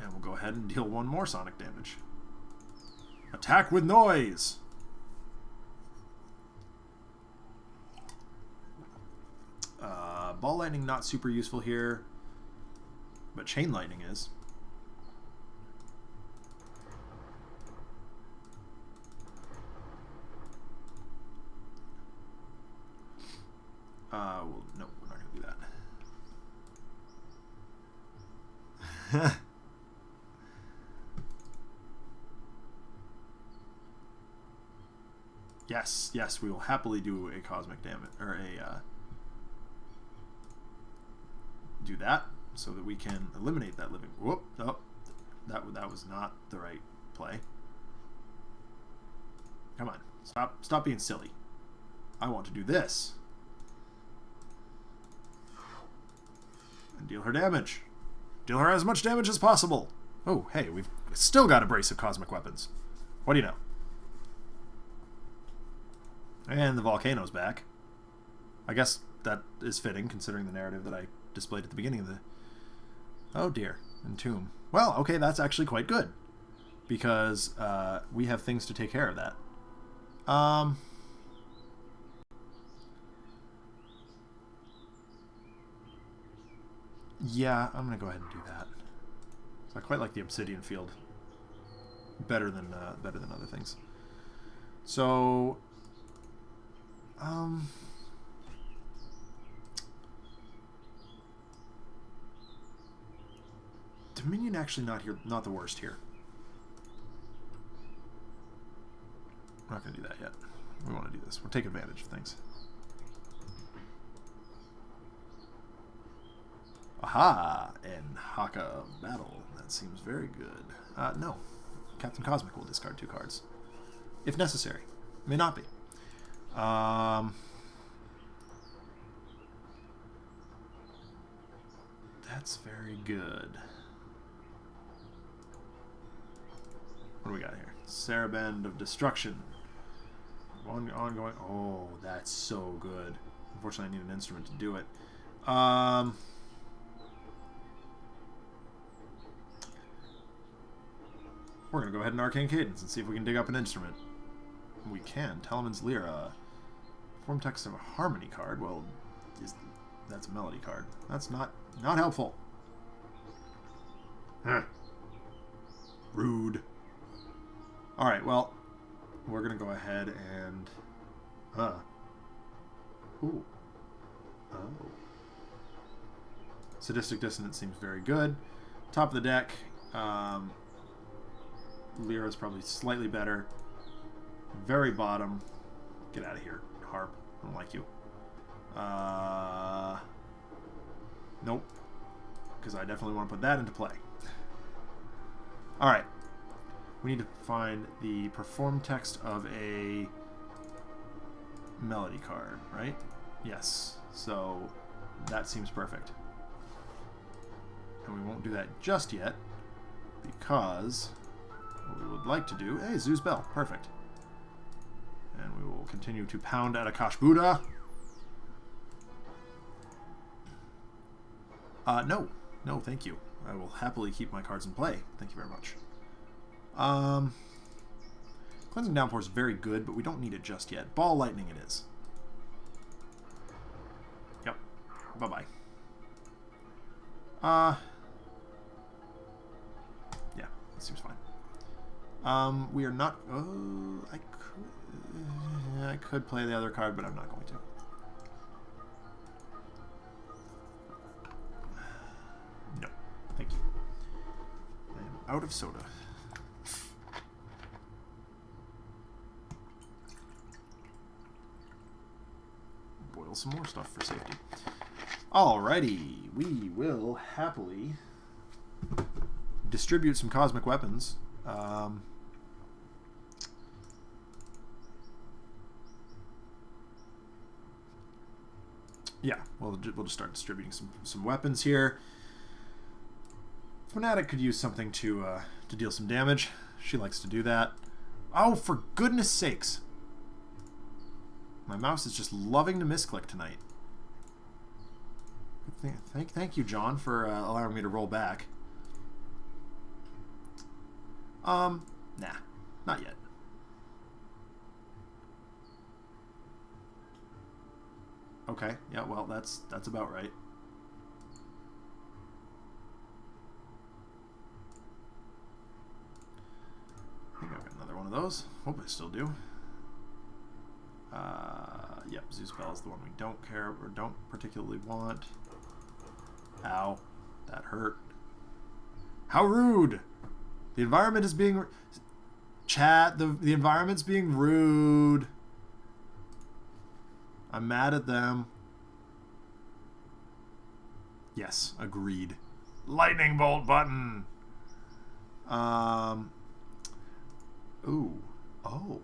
And we'll go ahead and deal 1 more sonic damage. Attack with noise! Ball Lightning not super useful here, but Chain Lightning is. Well, no, we're not going to do that. Yes, we will happily do a cosmic damage, or a, do that, so that we can eliminate that living, whoop, oh, that was not the right play. Come on, stop being silly. I want to do this. And deal her damage. Deal her as much damage as possible. Oh, hey, we've still got a Brace of Cosmic Weapons. What do you know? And the Volcano's back. I guess that is fitting, considering the narrative that I displayed at the beginning of the... Oh dear, Entomb. Well, okay, that's actually quite good. Because we have things to take care of that. Yeah, I'm going to go ahead and do that. So I quite like the Obsidian Field better than other things. So, Dominion actually not the worst here. We're not going to do that yet. We want to do this. We'll take advantage of things. Aha! And Haka of Battle. That seems very good. No. Captain Cosmic will discard 2 cards. If necessary. May not be. That's very good. What do we got here? Saraband of Destruction. Ongoing. Oh, that's so good. Unfortunately, I need an instrument to do it. We're going to go ahead and Arcane Cadence and see if we can dig up an instrument. We can. Teleman's Lyra. Form text of a Harmony card. Well, that's a Melody card. That's not helpful. Huh. Rude. Alright, well, we're going to go ahead and... Ooh. Oh. Sadistic Dissonance seems very good. Top of the deck. Lyra is probably slightly better. Very bottom. Get out of here, Harp. I don't like you. Nope. Because I definitely want to put that into play. Alright. We need to find the perform text of a melody card, right? Yes. So that seems perfect. And we won't do that just yet because what we would like to do... Hey, Zeus Bell. Perfect. And we will continue to pound at Akash'Bhuta. No. No, thank you. I will happily keep my cards in play. Thank you very much. Cleansing Downpour is very good, but we don't need it just yet. Ball Lightning it is. Yep. Bye-bye. Yeah, that seems fine. We are not... Oh, I could play the other card, but I'm not going to. No. Thank you. I am out of soda. Boil some more stuff for safety. Alrighty. We will happily distribute some cosmic weapons. Yeah, we'll just start distributing some weapons here. Fanatic could use something to deal some damage. She likes to do that. Oh, for goodness sakes! My mouse is just loving to misclick tonight. Thank you, John, for allowing me to roll back. Nah, not yet. Okay, yeah, well, that's about right. I think I've got another one of those. Hope I still do. Yep, Zeus Bell is the one we don't care or don't particularly want. Ow, that hurt. How rude! The environment is being... Chat, the environment's being rude. I'm mad at them. Yes, agreed. Lightning bolt button! Ooh. Oh.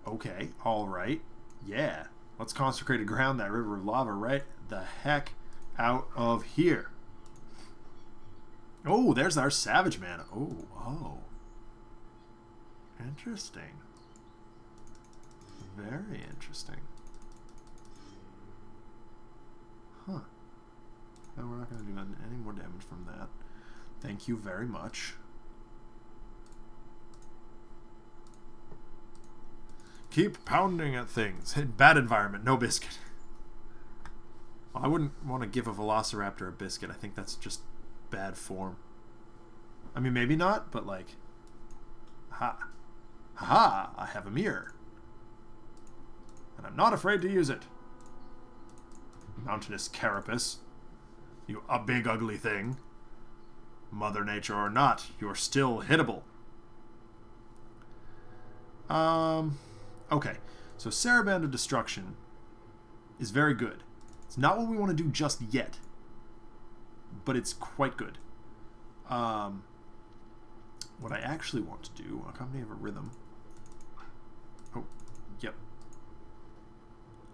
Okay, alright. Yeah. Let's consecrated ground that river of lava right the heck out of here. Oh, there's our savage mana. Oh. Interesting. Very interesting. Huh. And we're not going to do any more damage from that. Thank you very much. Keep pounding at things. Bad environment, no biscuit. Well, I wouldn't want to give a Velociraptor a biscuit. I think that's just bad form. I mean, maybe not, but like... Ha! Ha! I have a mirror. And I'm not afraid to use it. Mountainous carapace. You a big ugly thing. Mother Nature or not, you're still hittable. Okay, so Saraband of Destruction is very good. It's not what we want to do just yet, but it's quite good. What I actually want to do, accompany of a rhythm. Oh, yep.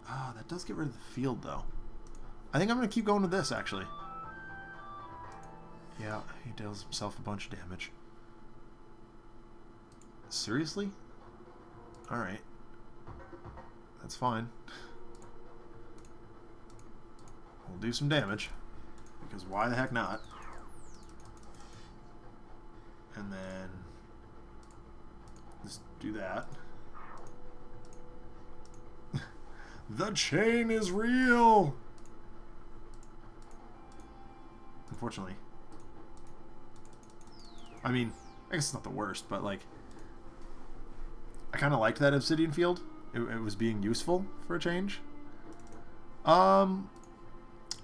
Ah, that does get rid of the field, though. I think I'm going to keep going with this, actually. Yeah, he deals himself a bunch of damage. Seriously? Alright. That's fine. We'll do some damage. Because why the heck not? And then... let's do that. The chain is real! Unfortunately. I mean, I guess it's not the worst, but like... I kind of liked that obsidian field. It was being useful for a change.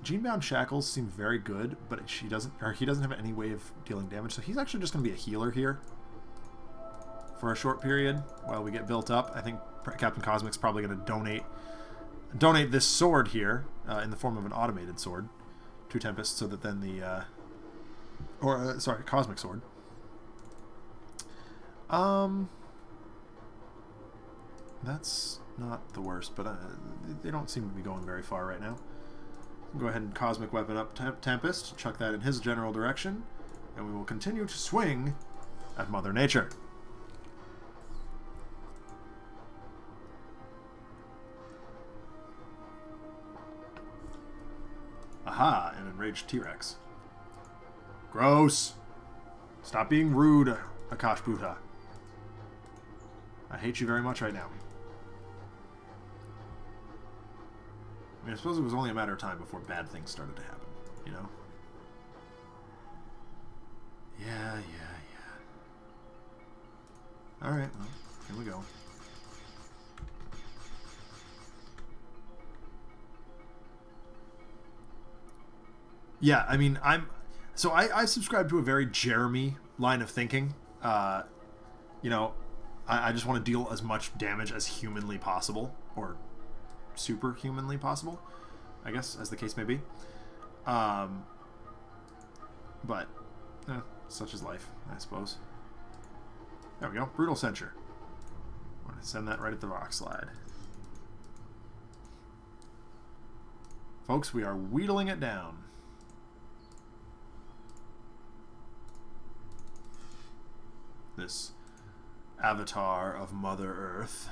Genebound Shackles seem very good, but he doesn't have any way of dealing damage, so he's actually just going to be a healer here for a short period while we get built up. I think Captain Cosmic's probably going to donate this sword here in the form of an automated sword to Tempest, so that then the Cosmic sword. That's not the worst, but they don't seem to be going very far right now. Go ahead and Cosmic Weapon up Tempest, chuck that in his general direction, and we will continue to swing at Mother Nature. Aha, an enraged T-Rex. Gross! Stop being rude, Akash'Bhuta. I hate you very much right now. I mean, I suppose it was only a matter of time before bad things started to happen, you know? Yeah. Alright, well, here we go. Yeah, I mean, I subscribe to a very Jeremy line of thinking. You know, I just want to deal as much damage as humanly possible, or superhumanly possible, I guess, as the case may be. But such is life, I suppose. There we go. Brutal Censure. I'm going to send that right at the rock slide. Folks, we are wheedling it down. This avatar of Mother Earth.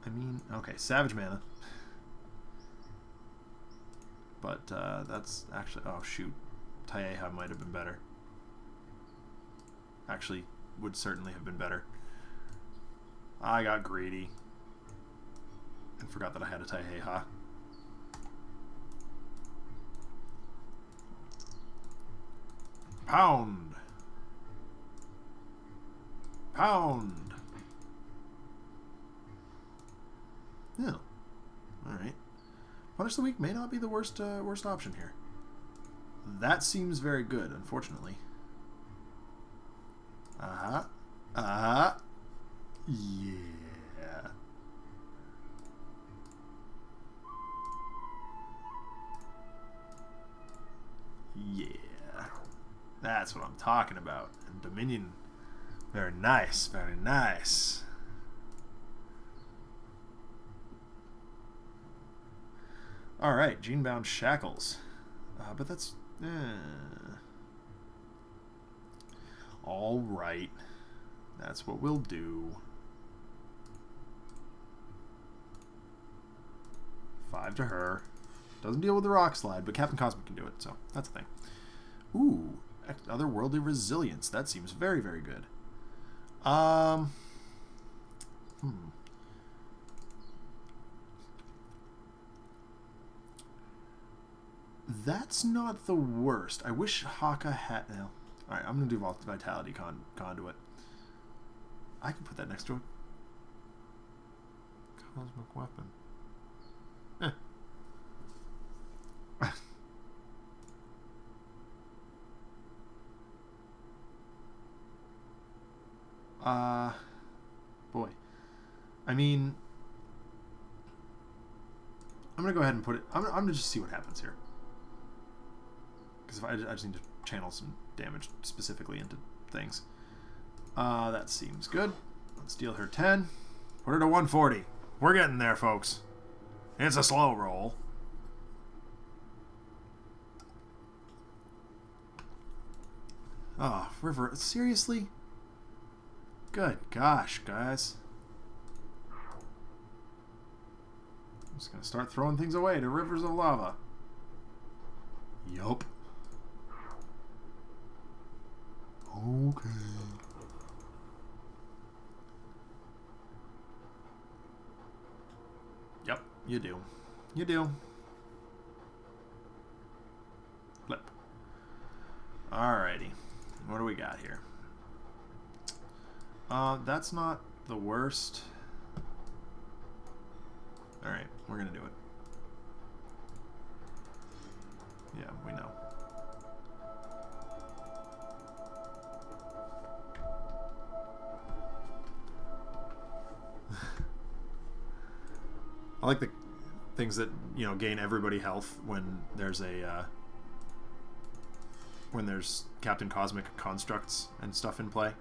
I mean, okay, Savage Mana. But that's actually... oh, shoot. Taeha might have been better. Actually, would certainly have been better. I got greedy. And forgot that I had a Taeha. Pound! Pound! Yeah. Alright. Punish the Weak may not be the worst option here. That seems very good, unfortunately. Yeah. Yeah. That's what I'm talking about. And Dominion. Very nice, very nice. Alright, Genebound Shackles. But that's... Alright. That's what we'll do. 5 to her. Doesn't deal with the rock slide, but Captain Cosmic can do it, so that's a thing. Ooh, otherworldly resilience. That seems very, very good. That's not the worst. I wish Haka had... no. Alright, I'm going to do Vitality Conduit. I can put that next to it. Cosmic Weapon. Boy. I mean... I'm going to go ahead and put it... I'm going to just see what happens here. Because I just need to channel some damage specifically into things. That seems good. Let's deal her 10. Put her to 140. We're getting there, folks. It's a slow roll. Oh, River. Seriously? Good gosh, guys. I'm just going to start throwing things away to rivers of lava. Yup. Okay. Yep, you do. You do. Flip. Alrighty. What do we got here? That's not the worst. Alright, we're gonna do it. Yeah, we know. I like the things that, you know, gain everybody health when there's a when there's Captain Cosmic constructs and stuff in play.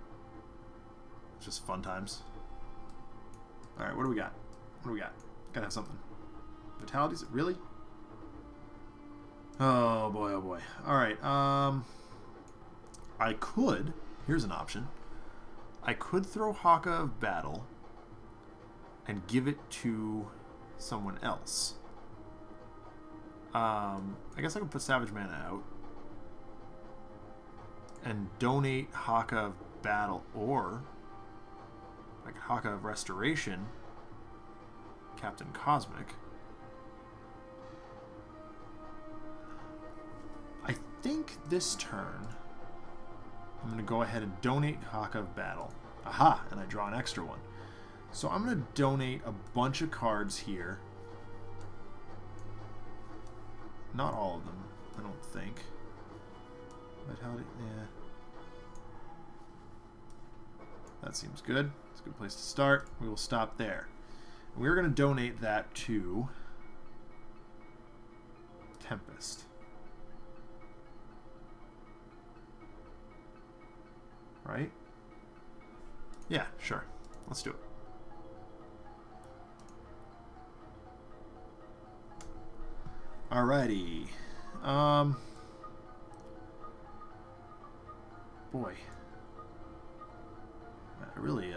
It's just fun times. Alright, what do we got? What do we got? Gotta have something. Vitalities? Really? Oh boy, oh boy. Alright, I could, here's an option. I could throw Haka of Battle and give it to someone else. I guess I could put Savage Mana out and donate Haka of Battle, or like Haka of Restoration, Captain Cosmic. I think this turn I'm going to go ahead and donate Haka of Battle. Aha! And I draw an extra one. So I'm going to donate a bunch of cards here. Not all of them, I don't think. Vitality, yeah. That seems good. It's a good place to start. We will stop there. We're going to donate that to Tempest. Right? Yeah, sure. Let's do it. Alrighty. Boy. I really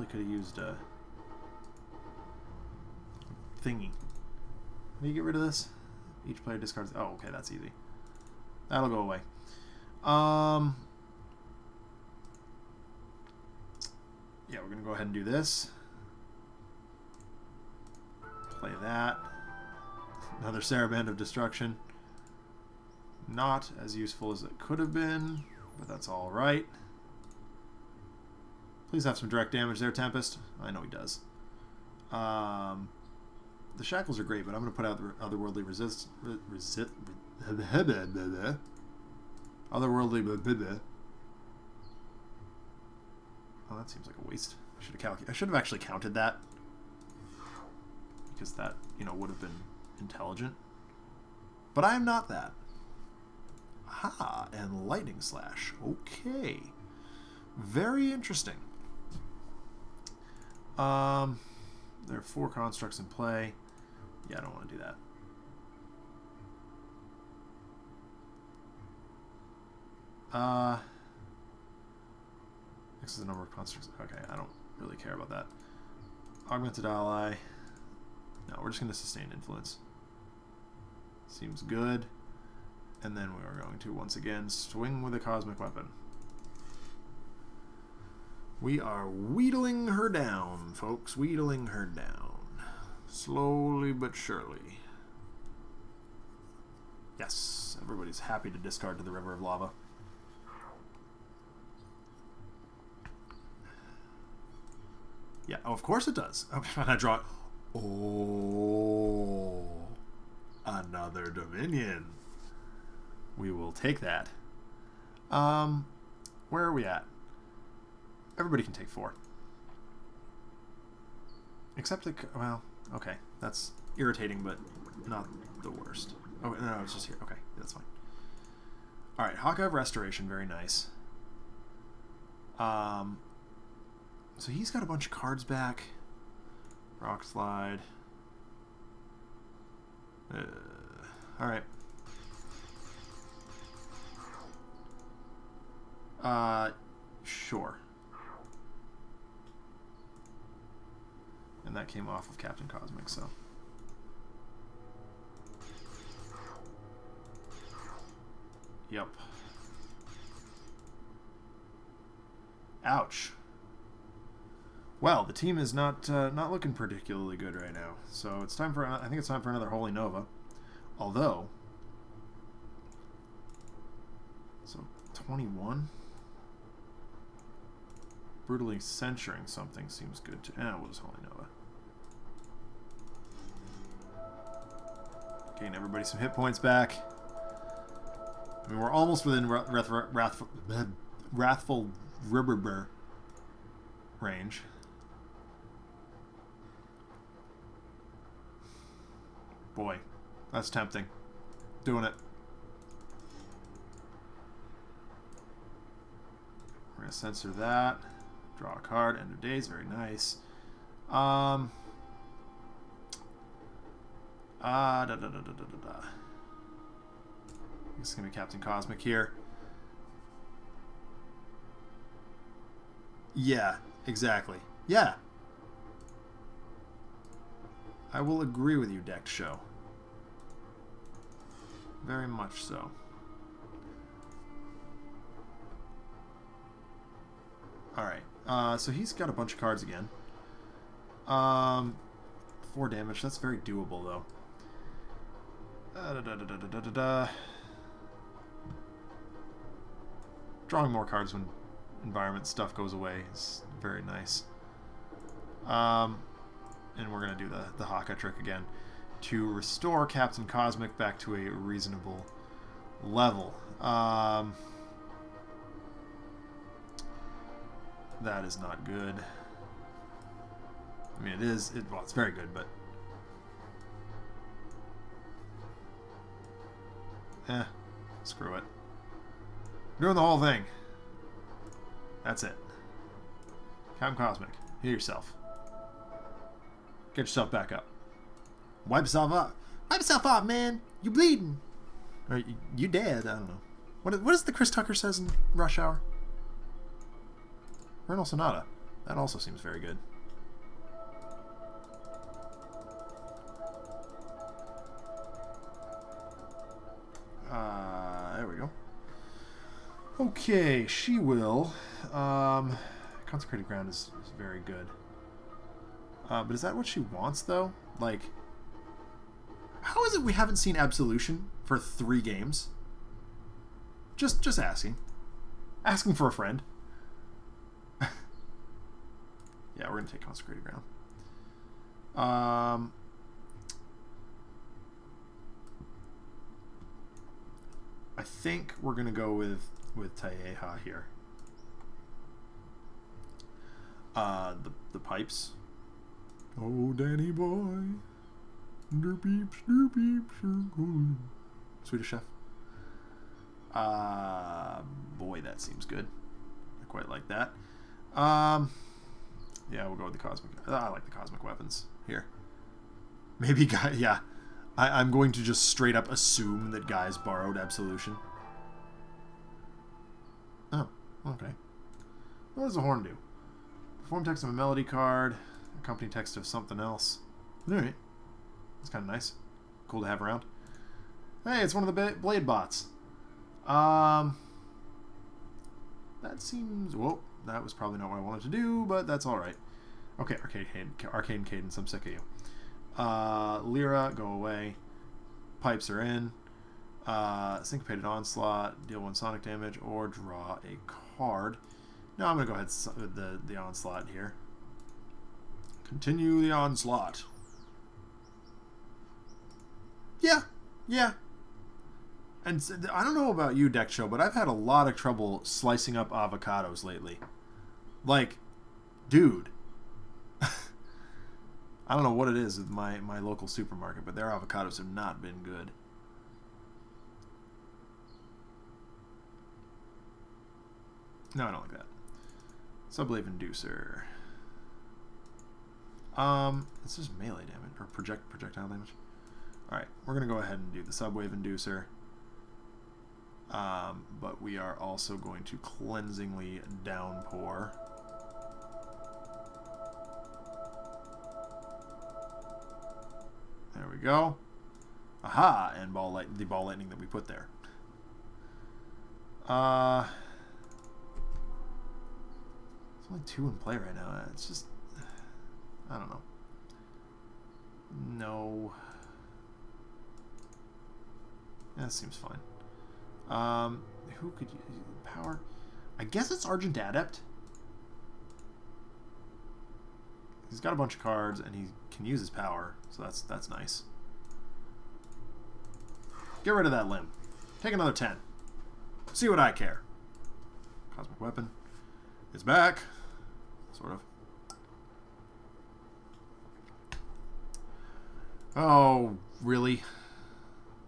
could have used a thingy. How do you get rid of this? Each player discards. Oh, okay, that's easy. That'll go away. Yeah, we're gonna go ahead and do this. Play that. Another Saraband of Destruction. Not as useful as it could have been, but that's all right. Please have some direct damage there, Tempest. I know he does. The shackles are great, but I'm going to put out the otherworldly otherworldly. Oh, that seems like a waste. I should have actually counted that, because that, you know, would have been intelligent. But I am not that. Aha, and Lightning Slash. Okay. Very interesting. There are 4 constructs in play. Yeah, I don't want to do that. This is the number of constructs. Okay, I don't really care about that. Augmented Ally. No, we're just going to sustain influence. Seems good. And then we are going to, once again, swing with a cosmic weapon. We are wheedling her down, folks. Wheedling her down. Slowly but surely. Yes, everybody's happy to discard to the River of Lava. Yeah, oh, of course it does. Oh, I draw it. Oh, another Dominion. We will take that. Where are we at? Everybody can take 4. Except the... Well, okay. That's irritating, but not the worst. Oh, no, it's just here. Okay, that's fine. Alright, Haka of Restoration. Very nice. So he's got a bunch of cards back. Rock Slide. Alright. Sure. And that came off of Captain Cosmic, so. Yep. Ouch. Well, the team is not looking particularly good right now. So it's time for, I think it's time for another Holy Nova. Although, so 21. Brutally censuring something seems good to. We'll just Holy Nova. Gain everybody some hit points back. I mean, we're almost within Wrathful Ribber range. Boy, that's tempting. Doing it. We're going to censor that. Draw a card. End of days. Very nice. This is going to be Captain Cosmic here. Yeah, exactly. Yeah. I will agree with you, Decked Show. Very much so. Alright, so he's got a bunch of cards again. 4 damage, that's very doable, though. Drawing more cards when environment stuff goes away is very nice. And we're going to do the Haka trick again to restore Captain Cosmic back to a reasonable level. That is not good. I mean, well, it's very good, but... screw it. Doing the whole thing. That's it. Captain Cosmic, heal yourself. Get yourself back up. Wipe yourself up. Wipe yourself up, man. You bleeding. Or you dead. I don't know. What is the Chris Tucker says in Rush Hour? Vernal Sonata. That also seems very good. There we go. Okay, she will. Consecrated Ground is very good. But is that what she wants, though? Like, how is it we haven't seen Absolution for 3 games? Just asking. Asking for a friend. Yeah, we're going to take Consecrated Ground. I think we're going to go with Taeha here. The pipes. Oh, Danny boy. Swedish Chef. Boy, that seems good. I quite like that. Yeah, we'll go with the Cosmic. I like the Cosmic Weapons here. Maybe, yeah. I'm going to just straight up assume that guys borrowed Absolution. Oh, okay. What does the horn do? Perform text of a melody card. Accompany text of something else. Alright. That's kind of nice. Cool to have around. Hey, it's one of the Blade bots. That seems... Whoa, that was probably not what I wanted to do, but that's alright. Okay, Arcane Cadence, I'm sick of you. Lyra, go away. Pipes are in. Syncopated Onslaught, deal 1 sonic damage, or draw a card. No, I'm going to go ahead with the Onslaught here. Continue the Onslaught. Yeah. And I don't know about you, Deck Show, but I've had a lot of trouble slicing up avocados lately. Like, dude. I don't know what it is with my local supermarket, but their avocados have not been good. No, I don't like that. Subwave Inducer. It's just melee damage or projectile damage. All right, we're gonna go ahead and do the Subwave Inducer. But we are also going to cleansingly downpour. There we go. Aha! And the ball lightning that we put there. There's only 2 in play right now. It's just, I don't know. No. Yeah, that seems fine. Who could use power? I guess it's Argent Adept. He's got a bunch of cards and he can use his power, so that's nice. Get rid of that limb. Take another 10. See what I care. Cosmic Weapon is back, sort of. Oh, really?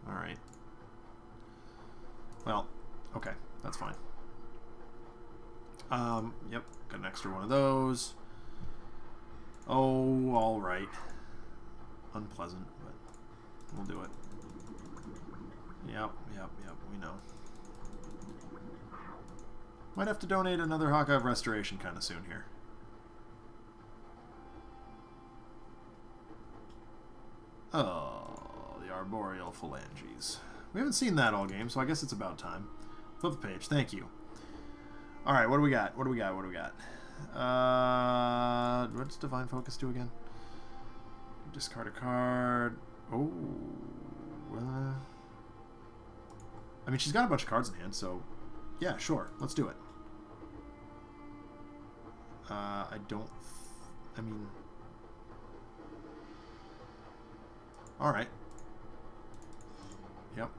All right. Well, okay, that's fine. Yep, got an extra one of those. Oh, all right. Unpleasant, but we'll do it. Yep, we know. Might have to donate another Haka of Restoration kind of soon here. Oh, the Arboreal Phalanges. We haven't seen that all game, so I guess it's about time. Flip the page. Thank you. All right, what do we got? What do we got? What's Divine Focus do again? Discard a card. Oh. I mean, she's got a bunch of cards in hand, so yeah, sure. Let's do it. I mean... Alright. Yep.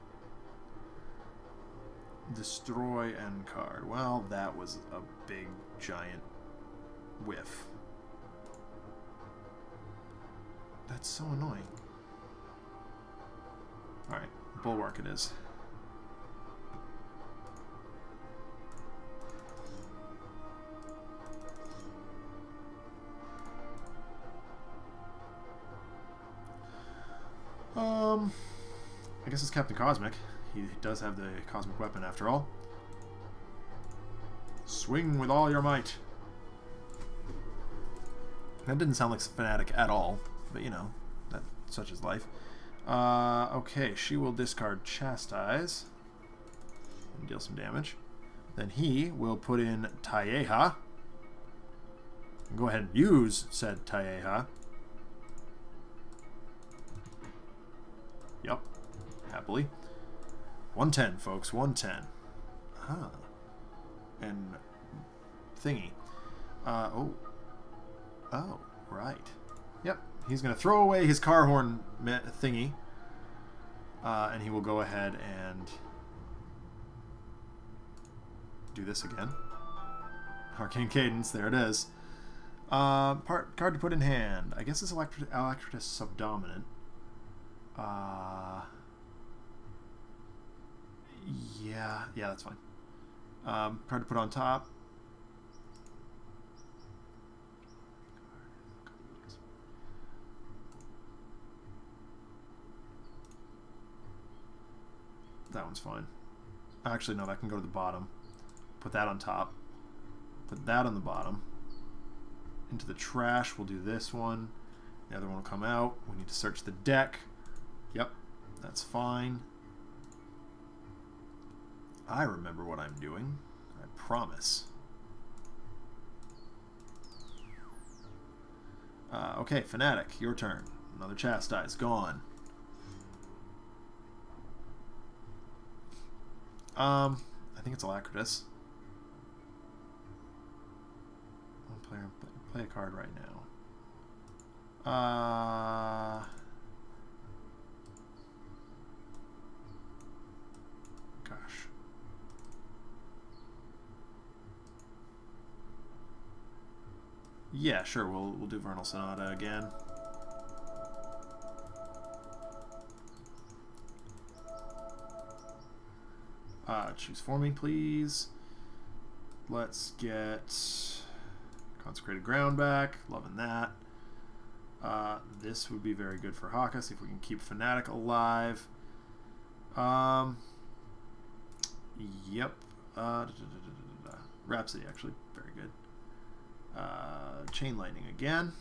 Destroy end card. Well, that was a big, giant whiff. That's so annoying. Alright, Bulwark it is. I guess it's Captain Cosmic. He does have the Cosmic Weapon after all. Swing with all your might. That didn't sound like Fanatic at all, but you know, such is life. Okay, she will discard Chastise and deal some damage. Then he will put in Taieha. Go ahead and use said Taieha. Yep, happily. 110, folks, 110. Huh. And thingy. Oh, right. Yep, he's going to throw away his car horn thingy. And he will go ahead and do this again. Arcane Cadence, there it is. Card to put in hand. I guess it's Electritus Subdominant. Yeah, that's fine. Card to put on top. That one's fine. Actually, no, that can go to the bottom. Put that on top. Put that on the bottom. Into the trash, we'll do this one. The other one will come out. We need to search the deck. Yep, that's fine. I remember what I'm doing. I promise. Okay, Fanatic, your turn. Another Chastise, gone. I think it's Alacritus. Play a card right now. Gosh. Yeah, sure. We'll do Vernal Sonata again. Choose for me, please. Let's get Consecrated ground back. Loving that. This would be very good for Haka. See if we can keep Fanatic alive. Yep. Rhapsody, actually. Very good. Chain Lightning again.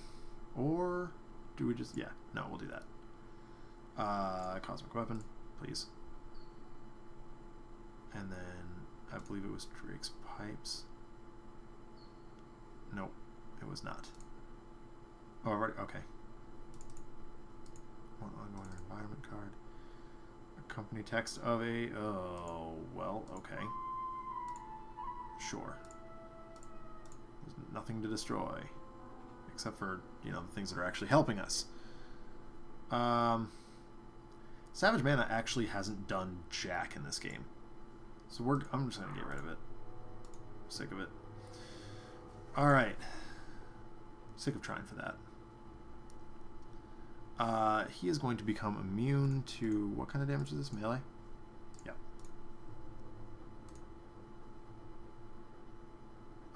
Or do we just... Yeah. No, we'll do that. Cosmic Weapon, please. And then I believe it was Drake's Pipes. Nope, it was not. Oh, already, okay. One ongoing environment card. Accompany text of a... Oh, well, okay. Sure. There's nothing to destroy. Except for, you know, the things that are actually helping us. Savage Mana actually hasn't done jack in this game. So I'm just going to get rid of it. Sick of it. Alright. Sick of trying for that. He is going to become immune to... What kind of damage is this? Melee? Yep.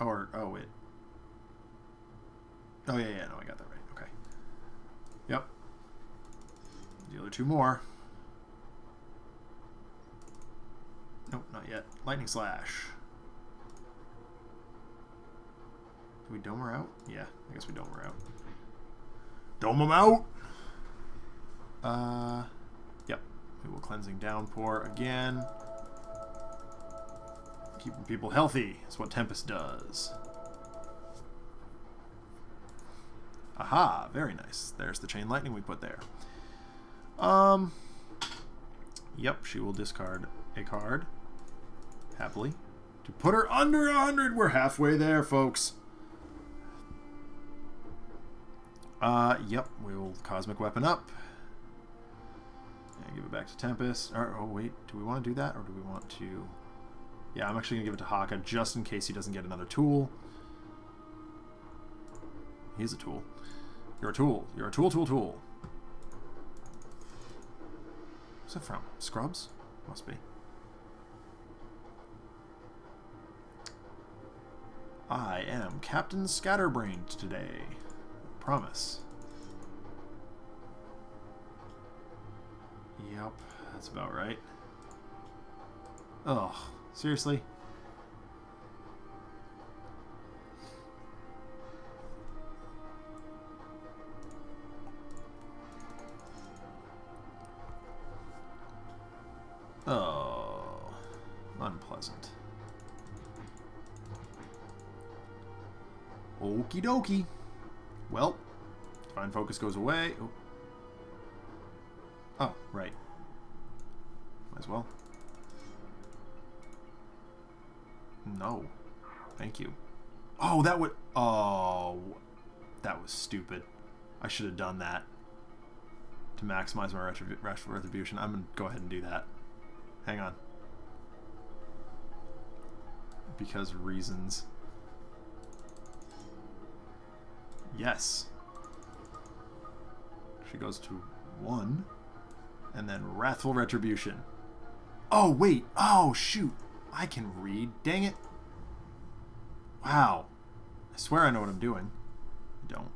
Oh, wait. Oh, yeah, no, I got that right. Okay. Yep. The other two more. Nope, not yet. Lightning Slash. Do we dome her out? Yeah, I guess we dome her out. Dome them out! Yep. We will Cleansing Downpour again. Keeping people healthy is what Tempest does. Aha, very nice. There's the Chain Lightning we put there. Yep, she will discard a card. Happily. To put her under 100. We're halfway there, folks. Yep, we will Cosmic Weapon up. And give it back to Tempest. Oh, wait, do we want to do that? Or do we want to... Yeah, I'm actually going to give it to Haka just in case he doesn't get another tool. He's a tool. You're a tool. You're a tool. What's that from? Scrubs? Must be. I am Captain Scatterbrained today. Promise. Yep, that's about right. Ugh, seriously? Oh, unpleasant. Okie dokie. Well, Divine Focus goes away. Oh, right. Might as well. No. Thank you. Oh, that would... Oh, that was stupid. I should have done that. To maximize my retribution. I'm going to go ahead and do that. Hang on. Because reasons. Yes. She goes to 1. And then Wrathful Retribution. Oh, wait. Oh, shoot. I can read. Dang it. Wow. I swear I know what I'm doing. I don't.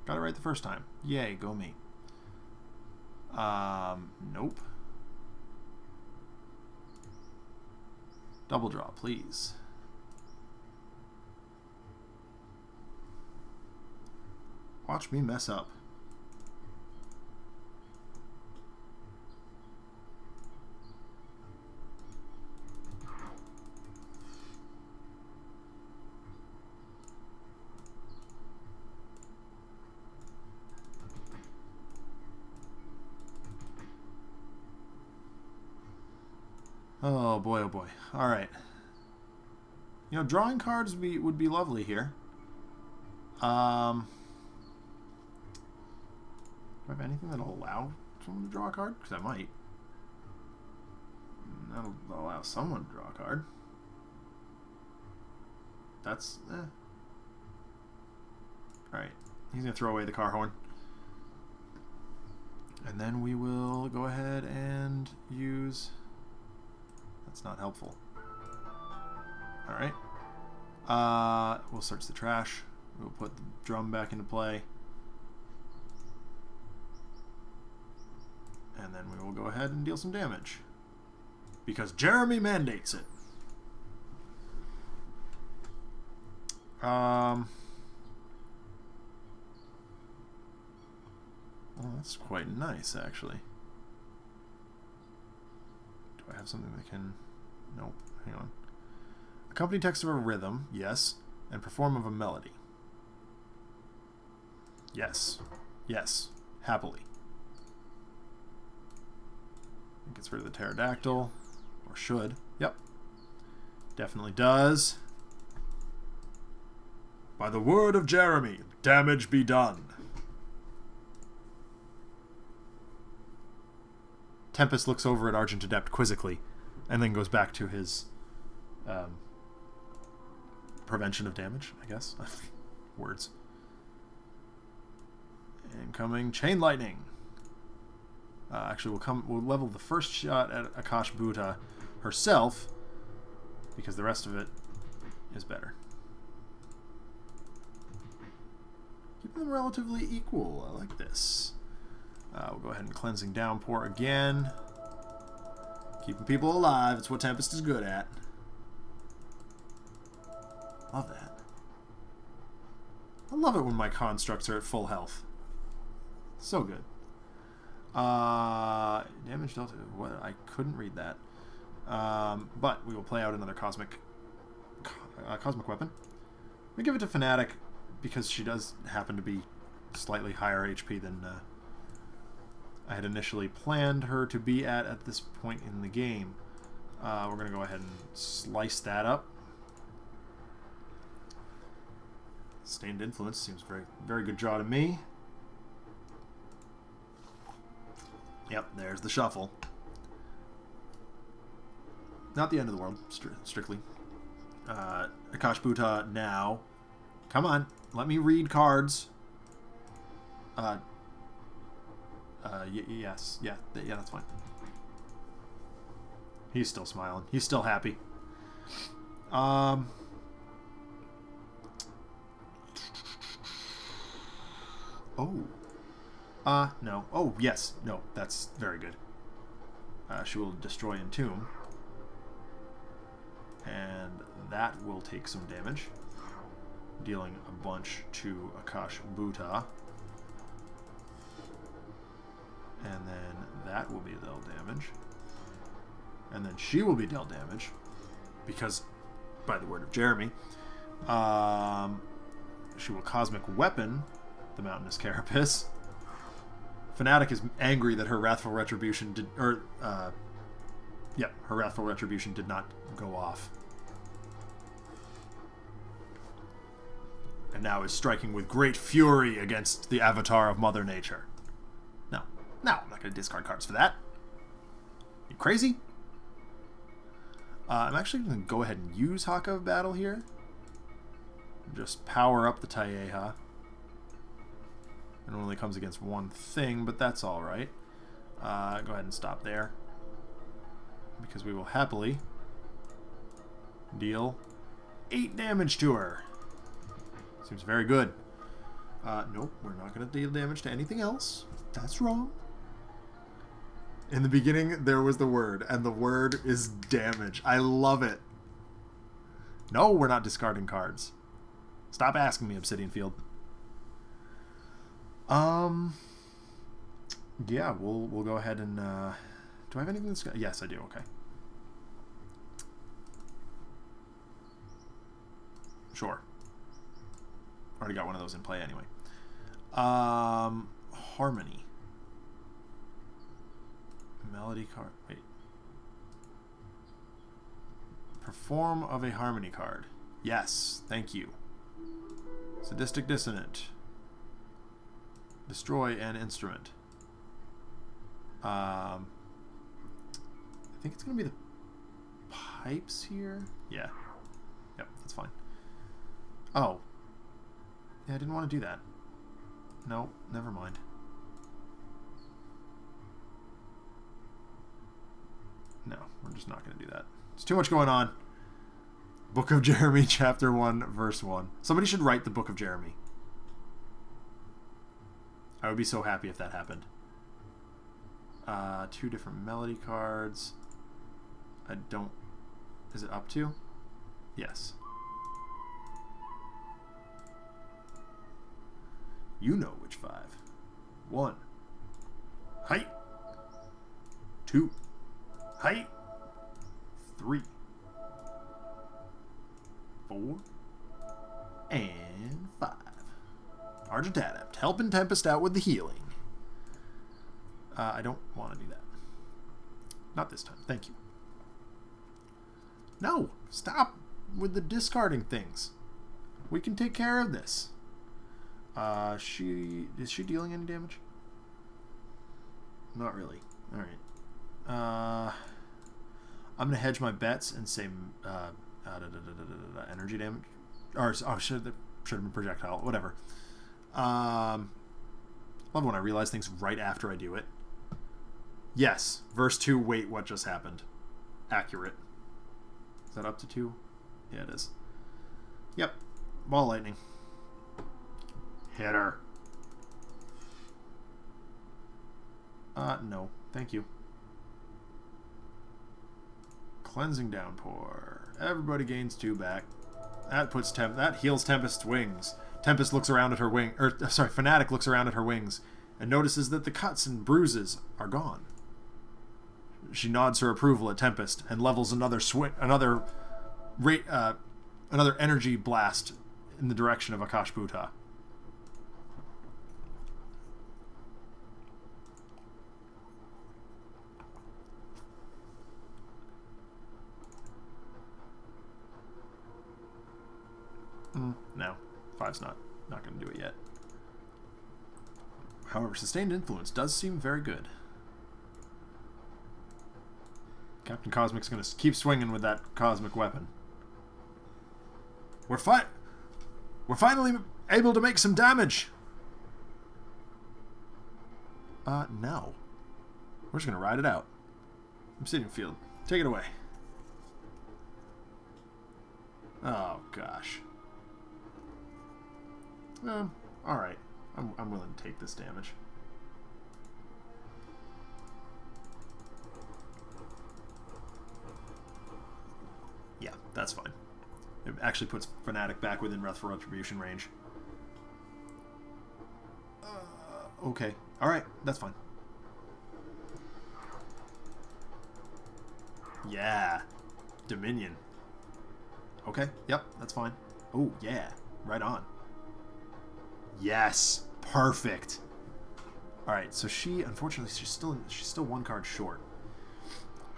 Got it right the first time. Yay, go me. Nope. Double draw, please. Watch me mess up. Oh boy, oh boy. Alright. You know, drawing cards would be lovely here. Do I have anything that'll allow someone to draw a card? Because I might. That'll allow someone to draw a card. That's... Alright. He's going to throw away the car horn. And then we will go ahead and use... That's not helpful. Alright. We'll search the trash. We'll put the drum back into play. And then we will go ahead and deal some damage. Because Jeremy mandates it. Well, that's quite nice, actually. Do I have something that can... Nope. Hang on. Accompany text of a rhythm, yes. And perform of a melody. Yes. Yes. Happily. It gets rid of the pterodactyl. Or should. Yep. Definitely does. By the word of Jeremy, damage be done. Tempest looks over at Argent Adept quizzically, and then goes back to his prevention of damage, I guess. Words. Incoming chain lightning. Actually, we'll level the first shot at Akash'Bhuta herself, because the rest of it is better. Keep them relatively equal. I like this. We'll go ahead and cleansing downpour again. Keeping people alive. It's what Tempest is good at. Love that. I love it when my constructs are at full health. So good. Damage delta. What? I couldn't read that. But we will play out another cosmic weapon. We give it to Fanatic because she does happen to be slightly higher HP than I had initially planned her to be at this point in the game. We're going to go ahead and slice that up. Stained Influence seems very, very good draw to me. Yep, there's the shuffle. Not the end of the world, strictly. Akash'Bhuta now. Come on, let me read cards. Yes, yeah, that's fine. He's still smiling. He's still happy. No. Oh, yes. No, that's very good. She will destroy Entomb. And that will take some damage. Dealing a bunch to Akash'Bhuta. And then that will be dealt damage. And then she will be dealt damage. Because, by the word of Jeremy, she will Cosmic Weapon the Mountainous Carapace. Fanatic is angry that her Wrathful Retribution did... her Wrathful Retribution did not go off. And now is striking with great fury against the avatar of Mother Nature. No, I'm not going to discard cards for that. You crazy? I'm actually going to go ahead and use Haka of Battle here. Just power up the Taieha. It only comes against one thing, but that's alright. Go ahead and stop there. Because we will happily deal 8 damage to her. Seems very good. Nope, we're not going to deal damage to anything else. That's wrong. In the beginning, there was the word, and the word is damage. I love it. No, we're not discarding cards. Stop asking me, Obsidian Field. Yeah, we'll go ahead and, do I have anything that's... Yes, I do, okay. Sure. Already got one of those in play anyway. Harmony. Melody card. Wait. Perform of a harmony card. Yes, thank you. Sadistic Dissonant. Destroy an instrument. I think it's going to be the pipes here. Yeah. Yep, that's fine. Oh. Yeah, I didn't want to do that. No, never mind. No, we're just not going to do that. There's too much going on. Book of Jeremy, Chapter 1, Verse 1. Somebody should write the Book of Jeremy. I would be so happy if that happened. 2 different melody cards. I don't... Is it up to? Yes. You know which 5. 1. Height. 2. Height. 3. 4. And 5. Argent Adept. Helping Tempest out with the healing. I don't want to do that. Not this time. Thank you. No! Stop with the discarding things. We can take care of this. Is she dealing any damage? Not really. Alright. I'm going to hedge my bets and say energy damage. Or, should have been projectile. Whatever. Love when I realize things right after I do it. Yes. Verse 2, wait, what just happened? Accurate. Is that up to 2? Yeah, it is. Yep. Ball lightning. Hit her. No. Thank you. Cleansing Downpour. Everybody gains 2 back. That heals Tempest's wings. Tempest looks around at her wing, Fanatic looks around at her wings and notices that the cuts and bruises are gone. She nods her approval at Tempest and levels another energy blast in the direction of Akash'Bhuta. No. 5's not going to do it yet. However, Sustained Influence does seem very good. Captain Cosmic's going to keep swinging with that cosmic weapon. We're finally able to make some damage. No. We're just going to ride it out. Obsidian Field. Take it away. Oh, gosh. Alright. I'm willing to take this damage. Yeah, that's fine. It actually puts Fanatic back within Wrathful Retribution range. Okay. Alright, that's fine. Yeah. Dominion. Okay, yep, that's fine. Oh, yeah. Right on. Yes, perfect. All right, so she, unfortunately, she's still 1 card short.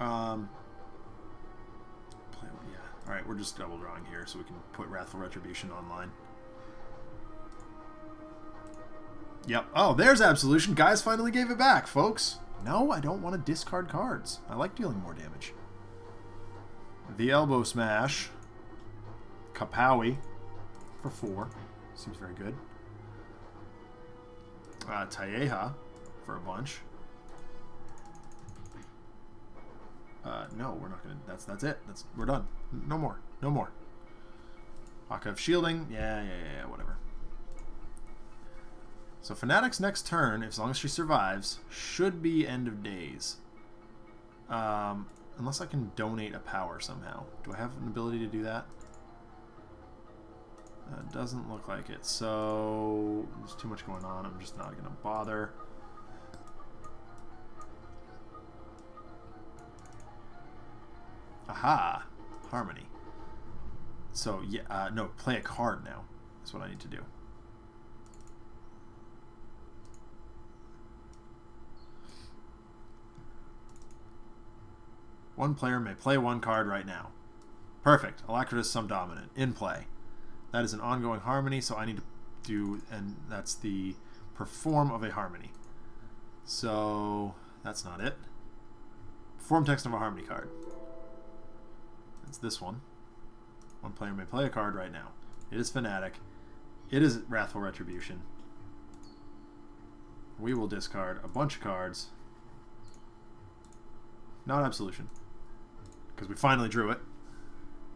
Yeah. All right, we're just double drawing here, so we can put Wrathful Retribution online. Yep. Oh, there's Absolution. Guys finally gave it back, folks. No, I don't want to discard cards. I like dealing more damage. The Elbow Smash. Kapowie for 4. Seems very good. Taeha for a bunch. No, we're not gonna. That's it. We're done. No more. No more. Haka of Shielding. Yeah. Whatever. So Fanatic's next turn, as long as she survives, should be End of Days. Unless I can donate a power somehow. Do I have an ability to do that? Doesn't look like it, so there's too much going on. I'm just not going to bother. Aha! Harmony. So, yeah, no, play a card now. That's what I need to do. One player may play 1 card right now. Perfect. Alacritus Subdominant. In play. That is an ongoing harmony, so I need to do, and that's the perform of a harmony. So, that's not it. Perform text of a harmony card. It's this one. 1 player may play a card right now. It is Fanatic. It is Wrathful Retribution. We will discard a bunch of cards. Not Absolution. because we finally drew it.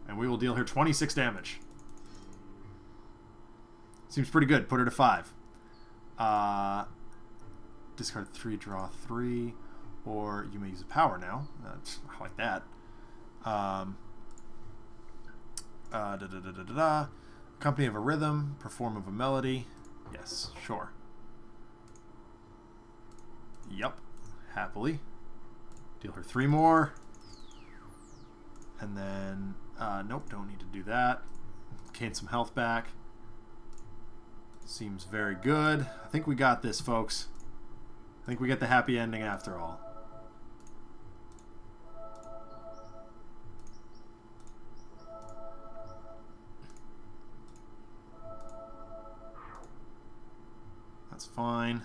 And we will deal her 26 damage. Seems pretty good. Put her to 5. Discard 3, draw 3. Or you may use a power now. I like that. Accompany of a rhythm. Perform of a melody. Yes, sure. Yup. Happily. Deal her 3 more. And then... nope, don't need to do that. Gain some health back. Seems very good. I think we got this, folks. I think we get the happy ending after all. That's fine.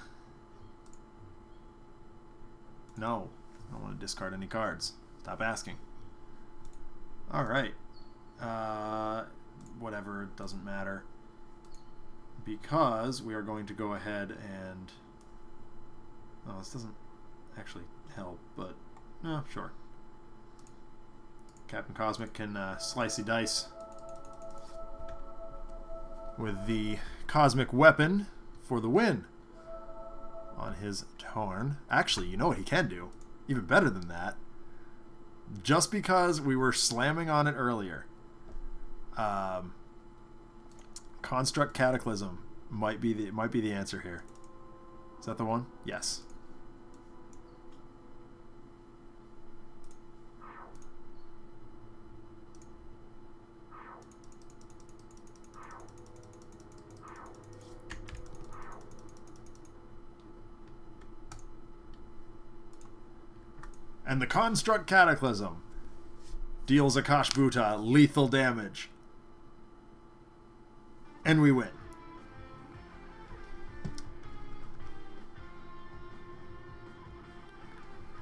No, I don't want to discard any cards. Stop asking. Alright. Whatever, it doesn't matter. Because we are going to go ahead and... Oh, this doesn't actually help, but... No, sure. Captain Cosmic can slicey dice with the Cosmic Weapon for the win on his turn. Actually, you know what he can do? Even better than that. Just because we were slamming on it earlier. Construct Cataclysm might be the answer here. Is that the one? Yes. And the Construct Cataclysm deals Akash'Bhuta lethal damage. And we win.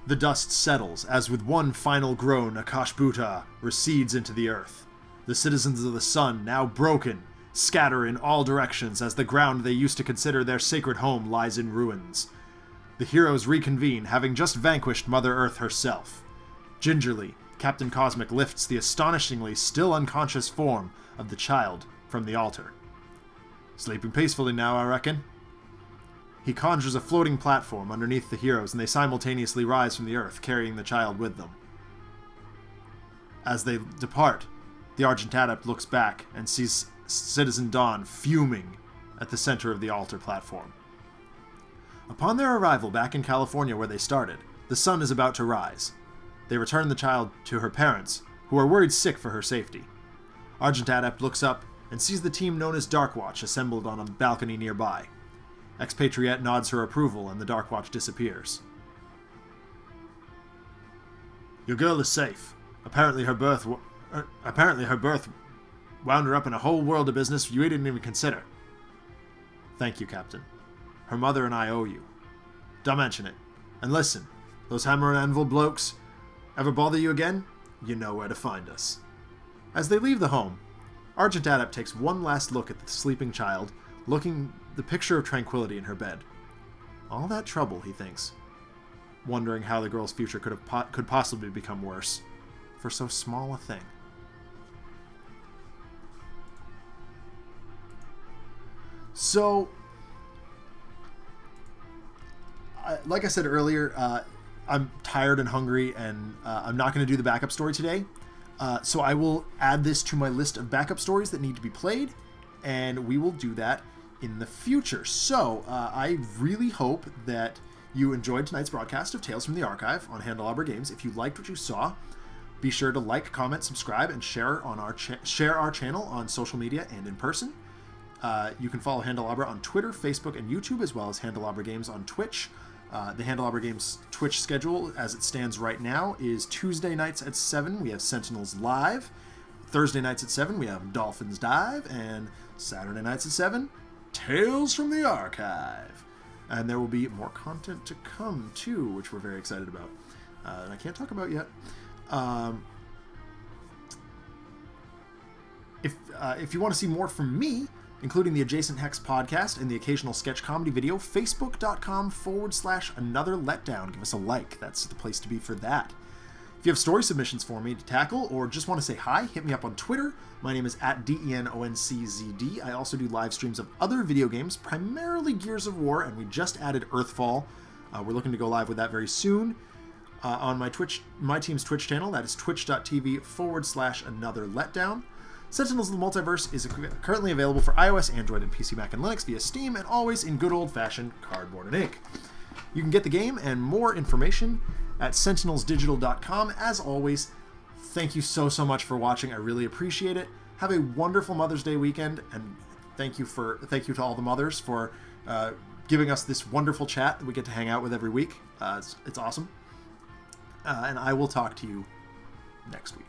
The dust settles as with one final groan Akash'Bhuta recedes into the earth. The citizens of the sun, now broken, scatter in all directions as the ground they used to consider their sacred home lies in ruins. The heroes reconvene, having just vanquished Mother Earth herself. Gingerly, Captain Cosmic lifts the astonishingly still unconscious form of the child from the altar. Sleeping peacefully now, I reckon. He conjures a floating platform underneath the heroes, and they simultaneously rise from the earth, carrying the child with them. As they depart, the Argent Adept looks back and sees Citizen Dawn fuming at the center of the altar platform. Upon their arrival back in California where they started, the sun is about to rise. They return the child to her parents, who are worried sick for her safety. Argent Adept looks up and sees the team known as Darkwatch assembled on a balcony nearby. Expatriate nods her approval and the Darkwatch disappears. Your girl is safe. Apparently her birth wound her up in a whole world of business you didn't even consider. Thank you, Captain. Her mother and I owe you. Don't mention it. And listen, those hammer and anvil blokes ever bother you again? You know where to find us. As they leave the home, Argent Adept takes one last look at the sleeping child, looking the picture of tranquility in her bed. All that trouble, he thinks, wondering how the girl's future could possibly become worse for so small a thing. So, like I said earlier, I'm tired and hungry, and I'm not going to do the backup story today. So I will add this to my list of backup stories that need to be played, and we will do that in the future. So I really hope that you enjoyed tonight's broadcast of Tales from the Archive on Handelabra Games. If you liked what you saw, be sure to like, comment, subscribe, and share on our channel on social media and in person. You can follow Handelabra on Twitter, Facebook, and YouTube, as well as Handelabra Games on Twitch. The Handelabra Games Twitch schedule, as it stands right now, is Tuesday nights at 7, we have Sentinels Live. Thursday nights at 7, we have Dolphins Dive. And Saturday nights at 7, Tales from the Archive. And there will be more content to come, too, which we're very excited about. And I can't talk about yet. If you want to see more from me, including the Adjacent Hex podcast and the occasional sketch comedy video, facebook.com/another letdown. Give us a like. That's the place to be for that. If you have story submissions for me to tackle or just want to say hi, hit me up on Twitter. My name is @DENONCZD. I also do live streams of other video games, primarily Gears of War, and we just added Earthfall. We're looking to go live with that very soon on my team's Twitch channel. That is twitch.tv/anotherletdown. Sentinels of the Multiverse is currently available for iOS, Android, and PC, Mac, and Linux via Steam, and always in good old-fashioned cardboard and ink. You can get the game and more information at sentinelsdigital.com. As always, thank you so much for watching. I really appreciate it. Have a wonderful Mother's Day weekend, and thank you to all the mothers for giving us this wonderful chat that we get to hang out with every week. It's awesome. And I will talk to you next week.